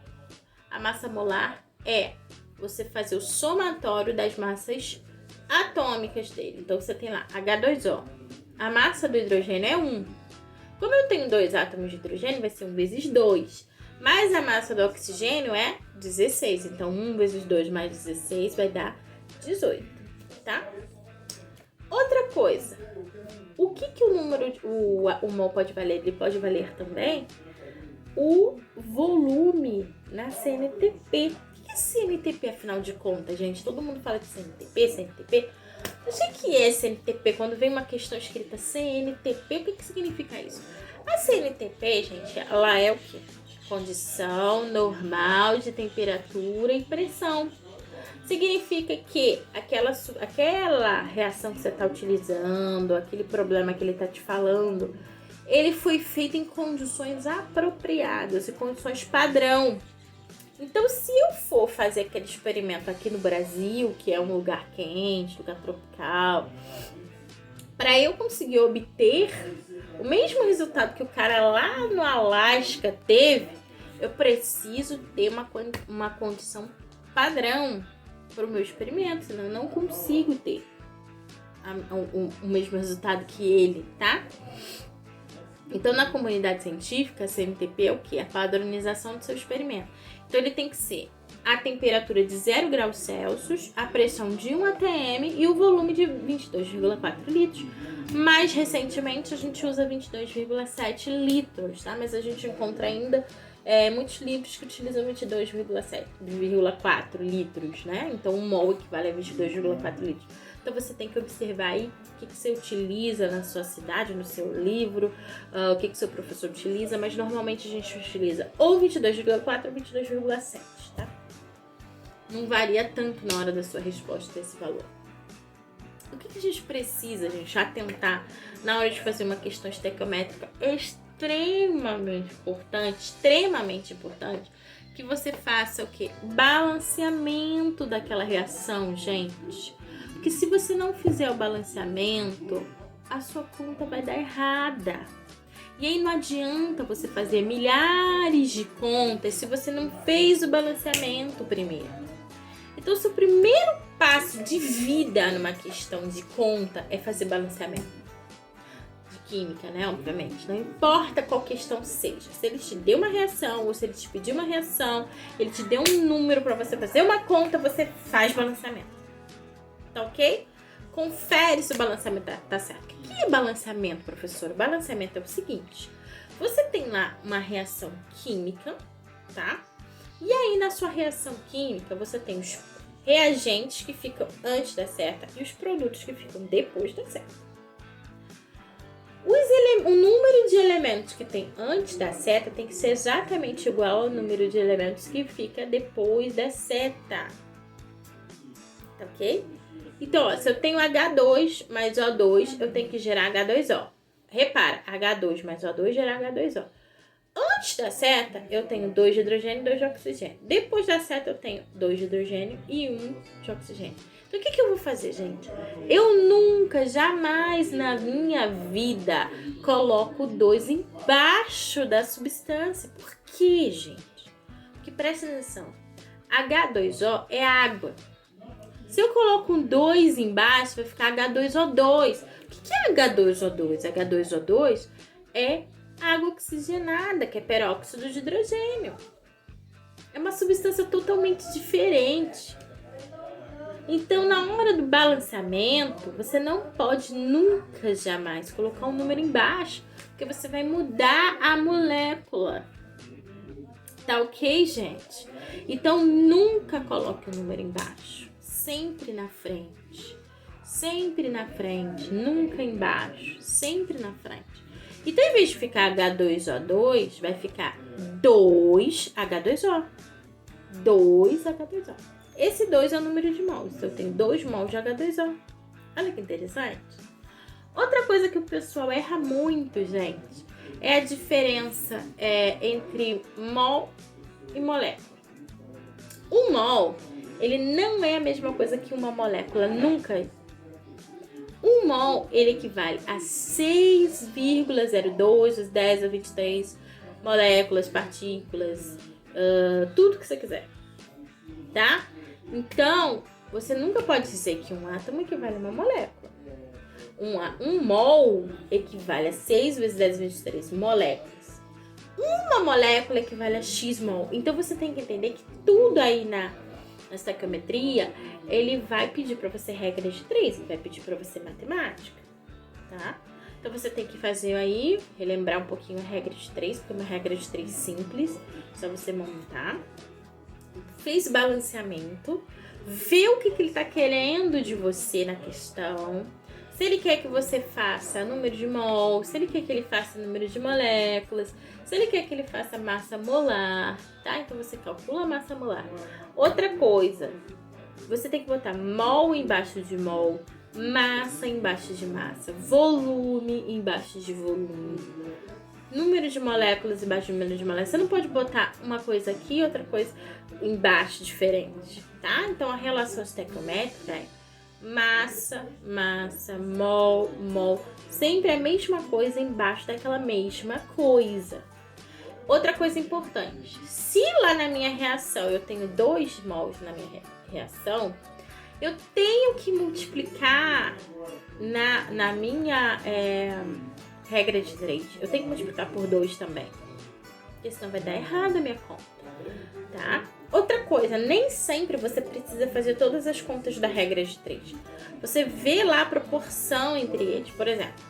A massa molar é você fazer o somatório das massas atômicas dele. Então, você tem lá H2O. A massa do hidrogênio é 1. Como eu tenho 2 átomos de hidrogênio, vai ser 1 vezes 2. Mas a massa do oxigênio é 16. Então, 1 vezes 2 mais 16 vai dar 18, tá? Outra coisa. O que o número, o mol pode valer? Ele pode valer também o volume na CNTP. O que é CNTP, afinal de contas, gente? Todo mundo fala de CNTP, CNTP. Não sei o que é CNTP. Quando vem uma questão escrita CNTP, o que significa isso? A CNTP, gente, ela é o quê? Condição normal de temperatura e pressão. Significa que aquela reação que você está utilizando, aquele problema que ele está te falando, ele foi feito em condições apropriadas e condições padrão. Então, se eu for fazer aquele experimento aqui no Brasil, que é um lugar quente, lugar tropical, para eu conseguir obter o mesmo resultado que o cara lá no Alasca teve, eu preciso ter uma condição padrão para o meu experimento, senão eu não consigo ter o mesmo resultado que ele, tá? Então, na comunidade científica, a CNTP é o quê? A padronização do seu experimento. Então, ele tem que ser a temperatura de 0 graus Celsius, a pressão de 1 atm e o volume de 22,4 litros. Mais recentemente, a gente usa 22,7 litros, tá? Mas a gente encontra ainda muitos livros que utilizam 22,4 litros, né? Então, um mol equivale a 22,4 litros. Então, você tem que observar aí o que você utiliza na sua cidade, no seu livro, o que seu professor utiliza, mas normalmente a gente utiliza ou 22,4 ou 22,7, tá? Não varia tanto na hora da sua resposta esse valor. O que a gente precisa, gente, atentar na hora de fazer uma questão estequiométrica extremamente importante, que você faça o quê? Balanceamento daquela reação, gente. Porque se você não fizer o balanceamento, a sua conta vai dar errada. E aí não adianta você fazer milhares de contas se você não fez o balanceamento primeiro. Então, o seu primeiro passo de vida numa questão de conta é fazer balanceamento. De química, né? Obviamente. Não importa qual questão seja. Se ele te deu uma reação ou se ele te pediu uma reação, ele te deu um número para você fazer uma conta, você faz balanceamento. Tá ok? Confere se o balanceamento tá certo. O que é balanceamento, professora? Balanceamento é o seguinte. Você tem lá uma reação química, tá? E aí, na sua reação química, você tem os reagentes que ficam antes da seta e os produtos que ficam depois da seta. O número de elementos que tem antes da seta tem que ser exatamente igual ao número de elementos que fica depois da seta. Tá ok? Então, ó, se eu tenho H2 mais O2, eu tenho que gerar H2O. Repara, H2 mais O2 gera H2O. Antes da seta, eu tenho 2 de hidrogênio e 2 de oxigênio. Depois da seta, eu tenho 2 de hidrogênio e 1 de oxigênio. Então, o que eu vou fazer, gente? Eu nunca, jamais na minha vida coloco 2 embaixo da substância. Por quê, gente? Porque presta atenção. H2O é água. Se eu coloco um 2 embaixo, vai ficar H2O2. O que é H2O2? H2O2 é água oxigenada, que é peróxido de hidrogênio. É uma substância totalmente diferente. Então, na hora do balanceamento, você não pode nunca, jamais colocar um número embaixo, porque você vai mudar a molécula. Tá ok, gente? Então, nunca coloque o número embaixo. Sempre na frente. Sempre na frente. Nunca embaixo. Sempre na frente. Então, em vez de ficar H2O2, vai ficar 2H2O. 2H2O. Esse 2 é o número de mols. Eu tenho 2 mols de H2O. Olha que interessante. Outra coisa que o pessoal erra muito, gente, é a diferença entre mol e molécula. Um mol, ele não é a mesma coisa que uma molécula. Nunca. Um mol, ele equivale a 6,02 vezes 10 a 23 moléculas, partículas, tudo que você quiser, tá? Então, você nunca pode dizer que um átomo equivale a uma molécula. Um mol equivale a 6 vezes 10 a 23 moléculas. Uma molécula equivale a X mol. Então, você tem que entender que tudo aí na estequiometria, ele vai pedir para você regras de 3, ele vai pedir para você matemática, tá? Então, você tem que fazer aí, relembrar um pouquinho a regra de 3, porque é uma regra de 3 simples, só você montar. Fez balanceamento, vê o que ele está querendo de você na questão. Se ele quer que você faça número de mol, se ele quer que ele faça número de moléculas, se ele quer que ele faça massa molar, tá? Então, você calcula a massa molar. Outra coisa, você tem que botar mol embaixo de mol, massa embaixo de massa, volume embaixo de volume, número de moléculas embaixo de número de moléculas. Você não pode botar uma coisa aqui e outra coisa embaixo diferente, tá? Então, a relação estequiométrica é massa, massa, mol, mol. Sempre a mesma coisa embaixo daquela mesma coisa. Outra coisa importante. Se lá na minha reação eu tenho 2 mols na minha reação, eu tenho que multiplicar na minha regra de 3. Eu tenho que multiplicar por 2 também. Porque senão vai dar errado a minha conta, tá? Outra coisa, nem sempre você precisa fazer todas as contas da regra de 3. Você vê lá a proporção entre eles. Por exemplo,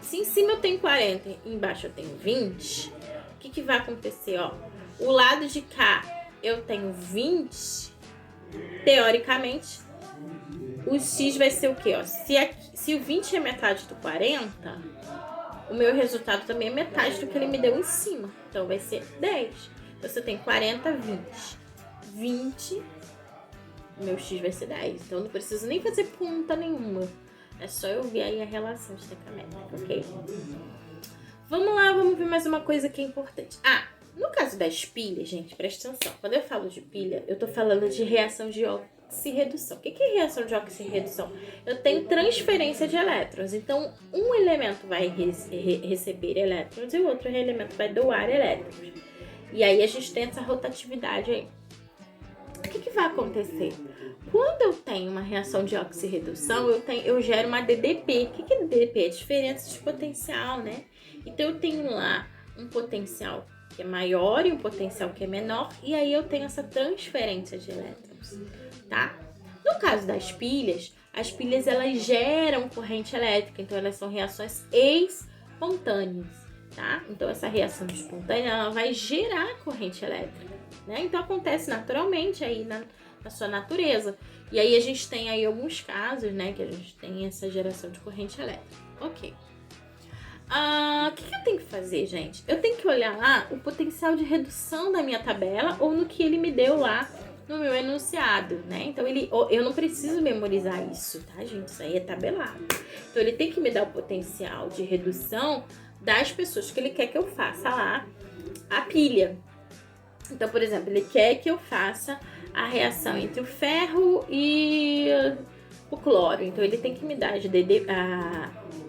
se em cima eu tenho 40 e embaixo eu tenho 20, que vai acontecer, ó? O lado de cá eu tenho 20, teoricamente, o X vai ser o quê, ó? Se o 20 é metade do 40, o meu resultado também é metade do que ele me deu em cima. Então, vai ser 10. Então, você tem 40, 20. 20, meu X vai ser 10. Então, não preciso nem fazer conta nenhuma. É só eu ver aí a relação estequiométrica, ok? Vamos lá, vamos ver mais uma coisa que é importante. No caso das pilhas, gente, presta atenção. Quando eu falo de pilha, eu tô falando de reação de oxirredução. O que é reação de oxirredução? Eu tenho transferência de elétrons. Então, um elemento vai receber elétrons e o outro elemento vai doar elétrons. E aí, a gente tem essa rotatividade aí. O que vai acontecer? Quando eu tenho uma reação de oxirredução, eu gero uma DDP. O que é DDP? É diferença de potencial, né? Então, eu tenho lá um potencial que é maior e um potencial que é menor, e aí eu tenho essa transferência de elétrons, tá? No caso das pilhas, as pilhas elas geram corrente elétrica, então elas são reações espontâneas, tá? Então essa reação espontânea ela vai gerar corrente elétrica, né? Então acontece naturalmente aí na sua natureza. E aí a gente tem aí alguns casos, né, que a gente tem essa geração de corrente elétrica. Ok. O que eu tenho que fazer, gente? Eu tenho que olhar lá o potencial de redução da minha tabela ou no que ele me deu lá no meu enunciado, né? Então, eu não preciso memorizar isso, tá, gente? Isso aí é tabelado. Então, ele tem que me dar o potencial de redução das pessoas que ele quer que eu faça lá a pilha. Então, por exemplo, ele quer que eu faça a reação entre o ferro e o cloro. Então, ele tem que me dar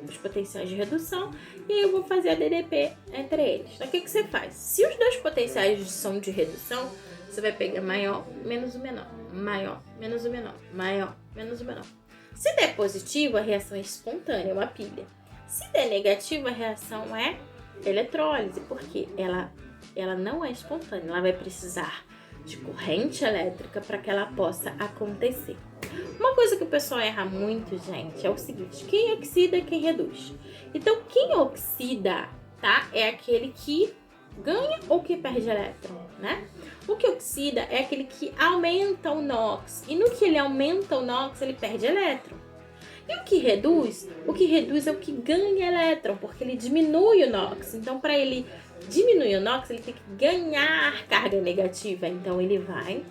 os potenciais de redução e aí eu vou fazer a DDP entre eles. Então, o que você faz? Se os dois potenciais são de redução, você vai pegar maior menos o menor, maior menos o menor, maior menos o menor. Se der positivo, a reação é espontânea, é uma pilha. Se der negativo, a reação é eletrólise, porque ela não é espontânea, ela vai precisar de corrente elétrica para que ela possa acontecer. Uma coisa que o pessoal erra muito, gente, é o seguinte: quem oxida é quem reduz. Então, quem oxida, tá, é aquele que ganha ou que perde elétron, né? O que oxida é aquele que aumenta o NOx. E no que ele aumenta o NOx, ele perde elétron. E o que reduz? O que reduz é o que ganha elétron, porque ele diminui o NOx. Então, para ele diminuir o NOx, ele tem que ganhar carga negativa. Então, ele vai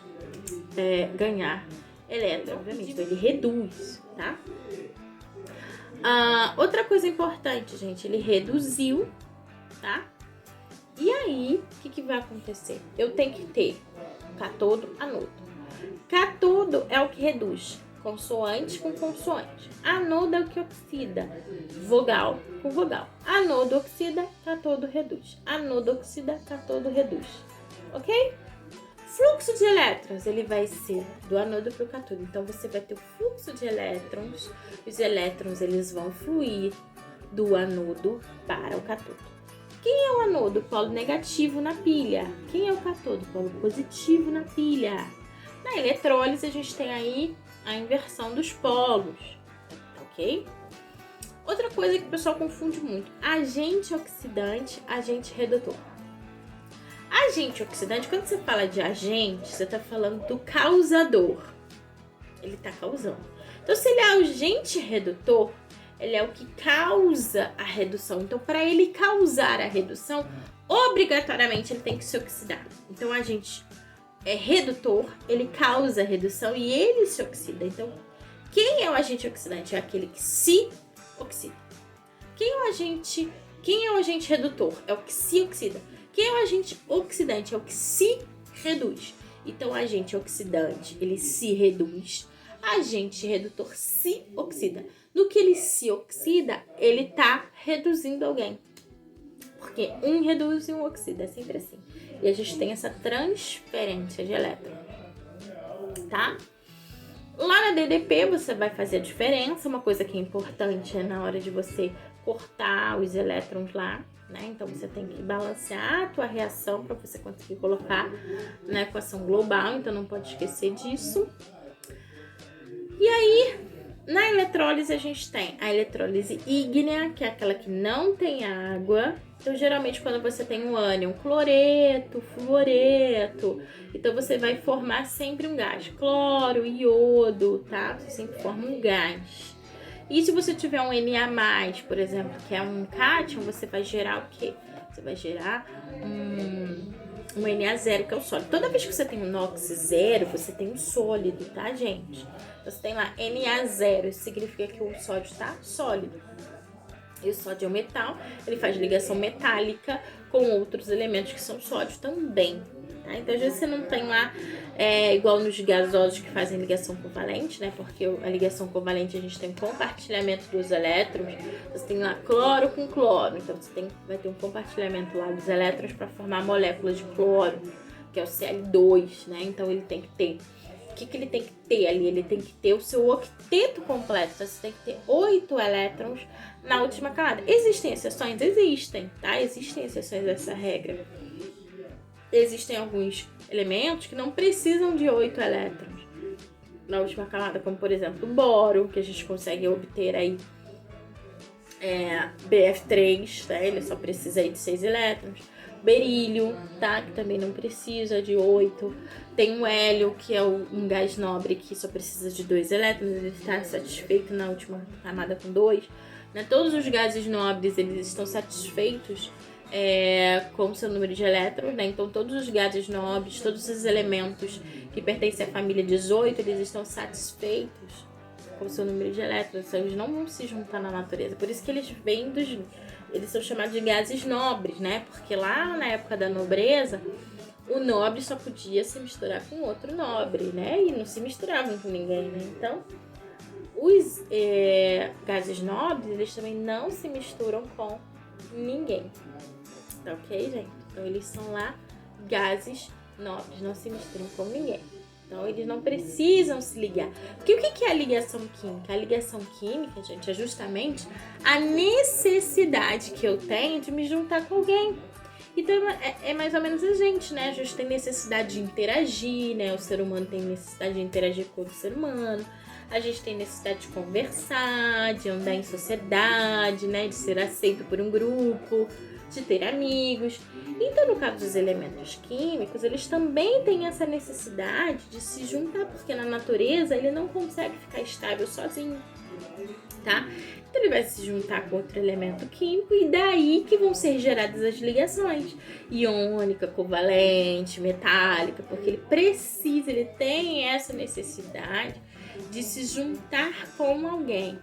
ganhar elétron, obviamente. Então, ele reduz, tá? Outra coisa importante, gente, ele reduziu, tá? E aí, o que vai acontecer? Eu tenho que ter catodo, anodo. Catodo é o que reduz, consoante com consoante. Anodo é o que oxida, vogal com vogal. Anodo oxida, catodo reduz. Anodo oxida, catodo reduz. Ok? Fluxo de elétrons, ele vai ser do anodo para o catodo. Então, você vai ter o fluxo de elétrons. Os elétrons, eles vão fluir do anodo para o catodo. Quem é o anodo? Polo negativo na pilha. Quem é o catodo? Polo positivo na pilha. Na eletrólise, a gente tem aí a inversão dos polos, ok? Outra coisa que o pessoal confunde muito: agente oxidante, agente redutor. Agente oxidante, quando você fala de agente, você está falando do causador. Ele está causando. Então, se ele é agente redutor, ele é o que causa a redução. Então, para ele causar a redução, obrigatoriamente ele tem que se oxidar. Então, o agente redutor, ele causa a redução e ele se oxida. Então, quem é o agente oxidante? É aquele que se oxida. Quem é o agente redutor? É o que se oxida. Quem é o agente oxidante? É o que se reduz. Então, o agente oxidante, ele se reduz. Agente redutor se oxida. No que ele se oxida, ele está reduzindo alguém. Porque um reduz e um oxida, é sempre assim. E a gente tem essa transferência de elétron, tá? Lá na DDP você vai fazer a diferença. Uma coisa que é importante é na hora de você cortar os elétrons lá, né? Então você tem que balancear a tua reação para você conseguir colocar na equação global. Então não pode esquecer disso. E aí, Na eletrólise a gente tem a eletrólise ígnea, que é aquela que não tem água. Então, geralmente, quando você tem um ânion, cloreto, fluoreto, então você vai formar sempre um gás. Cloro, iodo, tá? Você sempre forma um gás. E se você tiver um Na+, por exemplo, que é um cátion, você vai gerar o quê? Você vai gerar um Na0, que é o sólido. Toda vez que você tem um NOx zero, você tem um sólido, tá, gente? Você tem lá Na0, isso significa que o sódio está sólido. E o sódio é um metal, ele faz ligação metálica com outros elementos que são sódios também. Tá? Então, às vezes você não tem lá, igual nos gasosos que fazem ligação covalente, né? Porque a ligação covalente a gente tem um compartilhamento dos elétrons. Você tem lá cloro com cloro, então você vai ter um compartilhamento lá dos elétrons para formar moléculas de cloro, que é o Cl2, né? Então ele tem que ter. O que ele tem que ter ali? Ele tem que ter o seu octeto completo. Então, você tem que ter 8 elétrons na última camada. Existem exceções? Existem, tá? Existem exceções dessa regra. Existem alguns elementos que não precisam de 8 elétrons na última camada, como, por exemplo, o boro, que a gente consegue obter aí BF3, tá? Ele só precisa aí de 6 elétrons. Berílio, tá? Que também não precisa de 8. Tem o hélio, que é um gás nobre que só precisa de 2 elétrons. Ele está satisfeito na última camada com 2. Né? Todos os gases nobres, eles estão satisfeitos com o seu número de elétrons, né? Então todos os gases nobres, todos os elementos que pertencem à família 18, eles estão satisfeitos com o seu número de elétrons. Então, eles não vão se juntar na natureza. Por isso que eles vêm eles são chamados de gases nobres, né? Porque lá na época da nobreza, o nobre só podia se misturar com outro nobre, né? E não se misturavam com ninguém, né? Então, os gases nobres, eles também não se misturam com ninguém. Tá ok, gente? Então, eles são lá gases nobres, não se misturam com ninguém. Então, eles não precisam se ligar. Porque o que é a ligação química? A ligação química, gente, é justamente a necessidade que eu tenho de me juntar com alguém. Então, é mais ou menos a gente, né? A gente tem necessidade de interagir, né? O ser humano tem necessidade de interagir com outro ser humano. A gente tem necessidade de conversar, de andar em sociedade, né? De ser aceito por um grupo, de ter amigos. Então, no caso dos elementos químicos, eles também têm essa necessidade de se juntar, porque na natureza ele não consegue ficar estável sozinho, tá? Então, ele vai se juntar com outro elemento químico e daí que vão ser geradas as ligações iônica, covalente, metálica, porque ele tem essa necessidade de se juntar com alguém.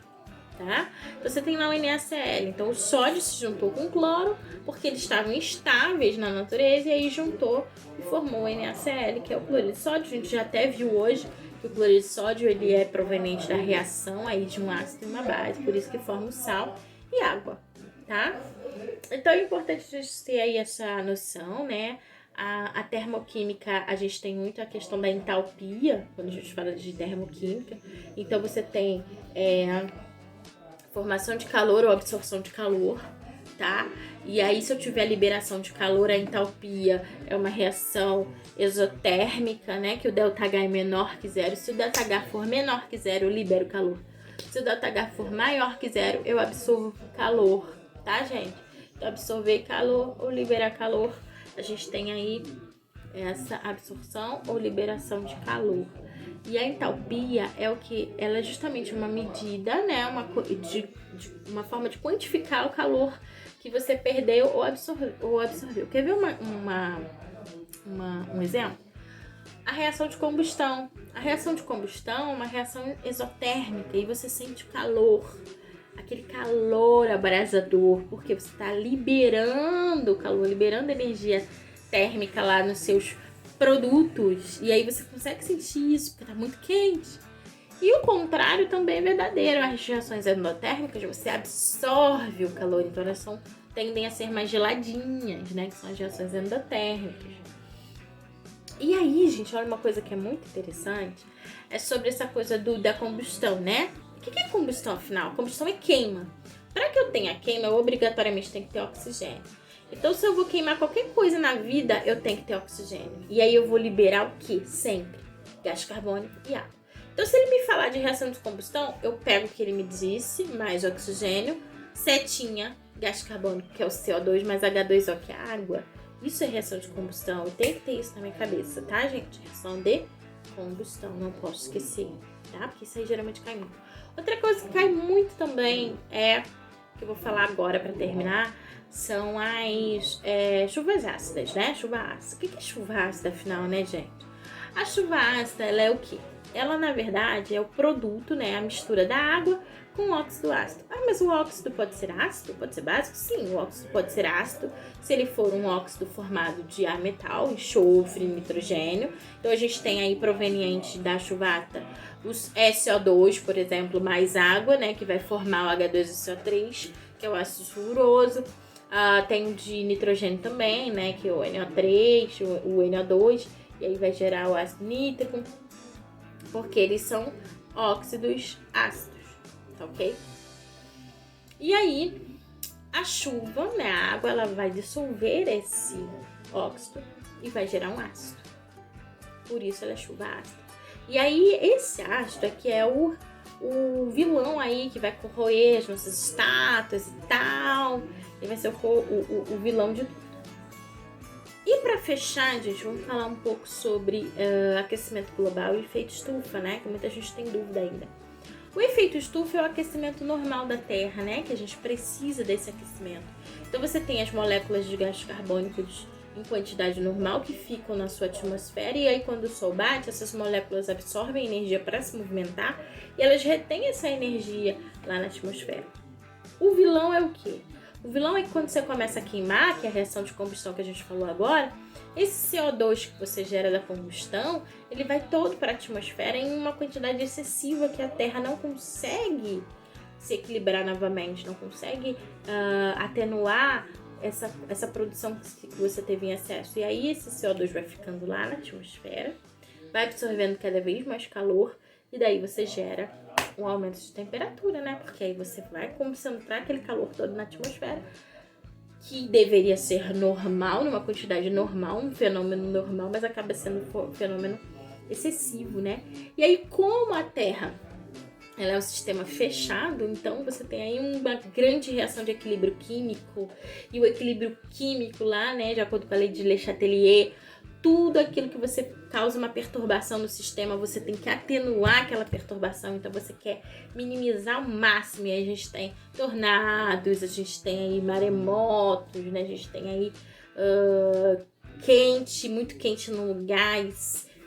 Tá? Você tem lá o NaCl, então o sódio se juntou com o cloro porque eles estavam estáveis na natureza e aí juntou e formou o NaCl, que é o cloreto de sódio. A gente já até viu hoje que o cloreto de sódio ele é proveniente da reação aí de um ácido e uma base, por isso que forma o sal e água, tá? Então é importante a gente ter aí essa noção, né? A termoquímica, a gente tem muito a questão da entalpia, quando a gente fala de termoquímica. Então você tem formação de calor ou absorção de calor, tá? E aí, se eu tiver liberação de calor, a entalpia é uma reação exotérmica, né? Que o ΔH é menor que zero. Se o ΔH for menor que zero, eu libero calor. Se o ΔH for maior que zero, eu absorvo calor, tá, gente? Então, absorver calor ou liberar calor, a gente tem aí essa absorção ou liberação de calor. E a entalpia ela é justamente uma medida, né, uma forma de quantificar o calor que você perdeu ou absorveu. Quer ver um exemplo? A reação de combustão. A reação de combustão é uma reação exotérmica e você sente o calor, aquele calor abrasador, porque você está liberando o calor, liberando energia térmica lá nos seus produtos, e aí você consegue sentir isso porque tá muito quente. E o contrário também é verdadeiro. As reações endotérmicas, você absorve o calor, então elas tendem a ser mais geladinhas, né, que são as reações endotérmicas. E aí, gente, olha uma coisa que é muito interessante, é sobre essa coisa da combustão, né? O que é combustão, afinal? Combustão é queima. Para que eu tenha queima, eu obrigatoriamente tenho que ter oxigênio. Então, se eu vou queimar qualquer coisa na vida, eu tenho que ter oxigênio. E aí eu vou liberar o quê? Sempre gás carbônico e água. Então, se ele me falar de reação de combustão, eu pego o que ele me disse, mais oxigênio, setinha, gás carbônico, que é o CO2, mais H2O, que é a água. Isso é reação de combustão. Eu tenho que ter isso na minha cabeça, tá, gente? Reação de combustão, não posso esquecer, tá? Porque isso aí geralmente cai muito. Outra coisa que cai muito também é, que eu vou falar agora pra terminar, são as chuvas ácidas, né? Chuva ácida. O que é chuva ácida, afinal, né, gente? A chuva ácida, ela é o quê? Ela, na verdade, é o produto, né? A mistura da água com o óxido ácido. Ah, mas o óxido pode ser ácido? Pode ser básico? Sim, o óxido pode ser ácido se ele for um óxido formado de metal, enxofre, nitrogênio. Então, a gente tem aí proveniente da chuva ácida os SO2, por exemplo, mais água, né? Que vai formar o H2SO3, que é o ácido sulfuroso. Tem o de nitrogênio também, né? Que é o NO3, o NO2. E aí vai gerar o ácido nítrico, porque eles são óxidos ácidos, tá ok? E aí, a chuva, né, a água, ela vai dissolver esse óxido e vai gerar um ácido. Por isso ela é chuva ácida. E aí, esse ácido aqui é o vilão aí que vai corroer as nossas estátuas e tal. Ele vai ser o vilão de tudo. E para fechar, gente, vamos falar um pouco sobre aquecimento global e efeito estufa, né? Que muita gente tem dúvida ainda. O efeito estufa é o aquecimento normal da Terra, né? Que a gente precisa desse aquecimento. Então você tem as moléculas de gás carbônico em quantidade normal que ficam na sua atmosfera, e aí quando o sol bate, essas moléculas absorvem energia para se movimentar e elas retêm essa energia lá na atmosfera. O vilão é o quê? O vilão é que quando você começa a queimar, que é a reação de combustão que a gente falou agora, esse CO2 que você gera da combustão, ele vai todo para a atmosfera em uma quantidade excessiva que a Terra não consegue se equilibrar novamente, não consegue atenuar essa produção que você teve em excesso. E aí esse CO2 vai ficando lá na atmosfera, vai absorvendo cada vez mais calor, e daí você gera um aumento de temperatura, né? Porque aí você vai concentrar aquele calor todo na atmosfera, que deveria ser normal, numa quantidade normal, um fenômeno normal, mas acaba sendo um fenômeno excessivo, né? E aí, como a Terra ela é um sistema fechado, então você tem aí uma grande reação de equilíbrio químico, e o equilíbrio químico lá, né, de acordo com a lei de Le Chatelier, tudo aquilo que você causa uma perturbação no sistema, você tem que atenuar aquela perturbação, então você quer minimizar ao máximo. E aí a gente tem tornados, a gente tem aí maremotos, né? A gente tem aí quente, muito quente num lugar e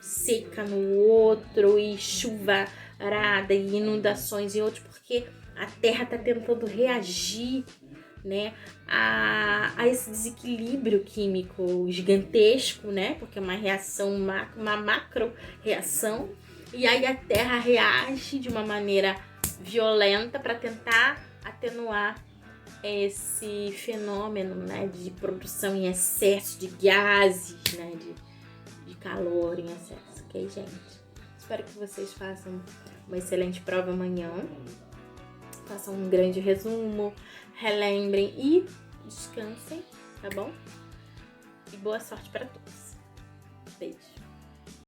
seca no outro, e chuvarada e inundações em outros, porque a Terra está tentando reagir, né, a esse desequilíbrio químico gigantesco, né, porque é uma reação, uma macro reação, e aí a Terra reage de uma maneira violenta para tentar atenuar esse fenômeno, né, de produção em excesso de gases, né, de calor em excesso, ok, gente? Espero que vocês façam uma excelente prova amanhã. Façam um grande resumo, relembrem e descansem, tá bom? E boa sorte para todos. Beijo.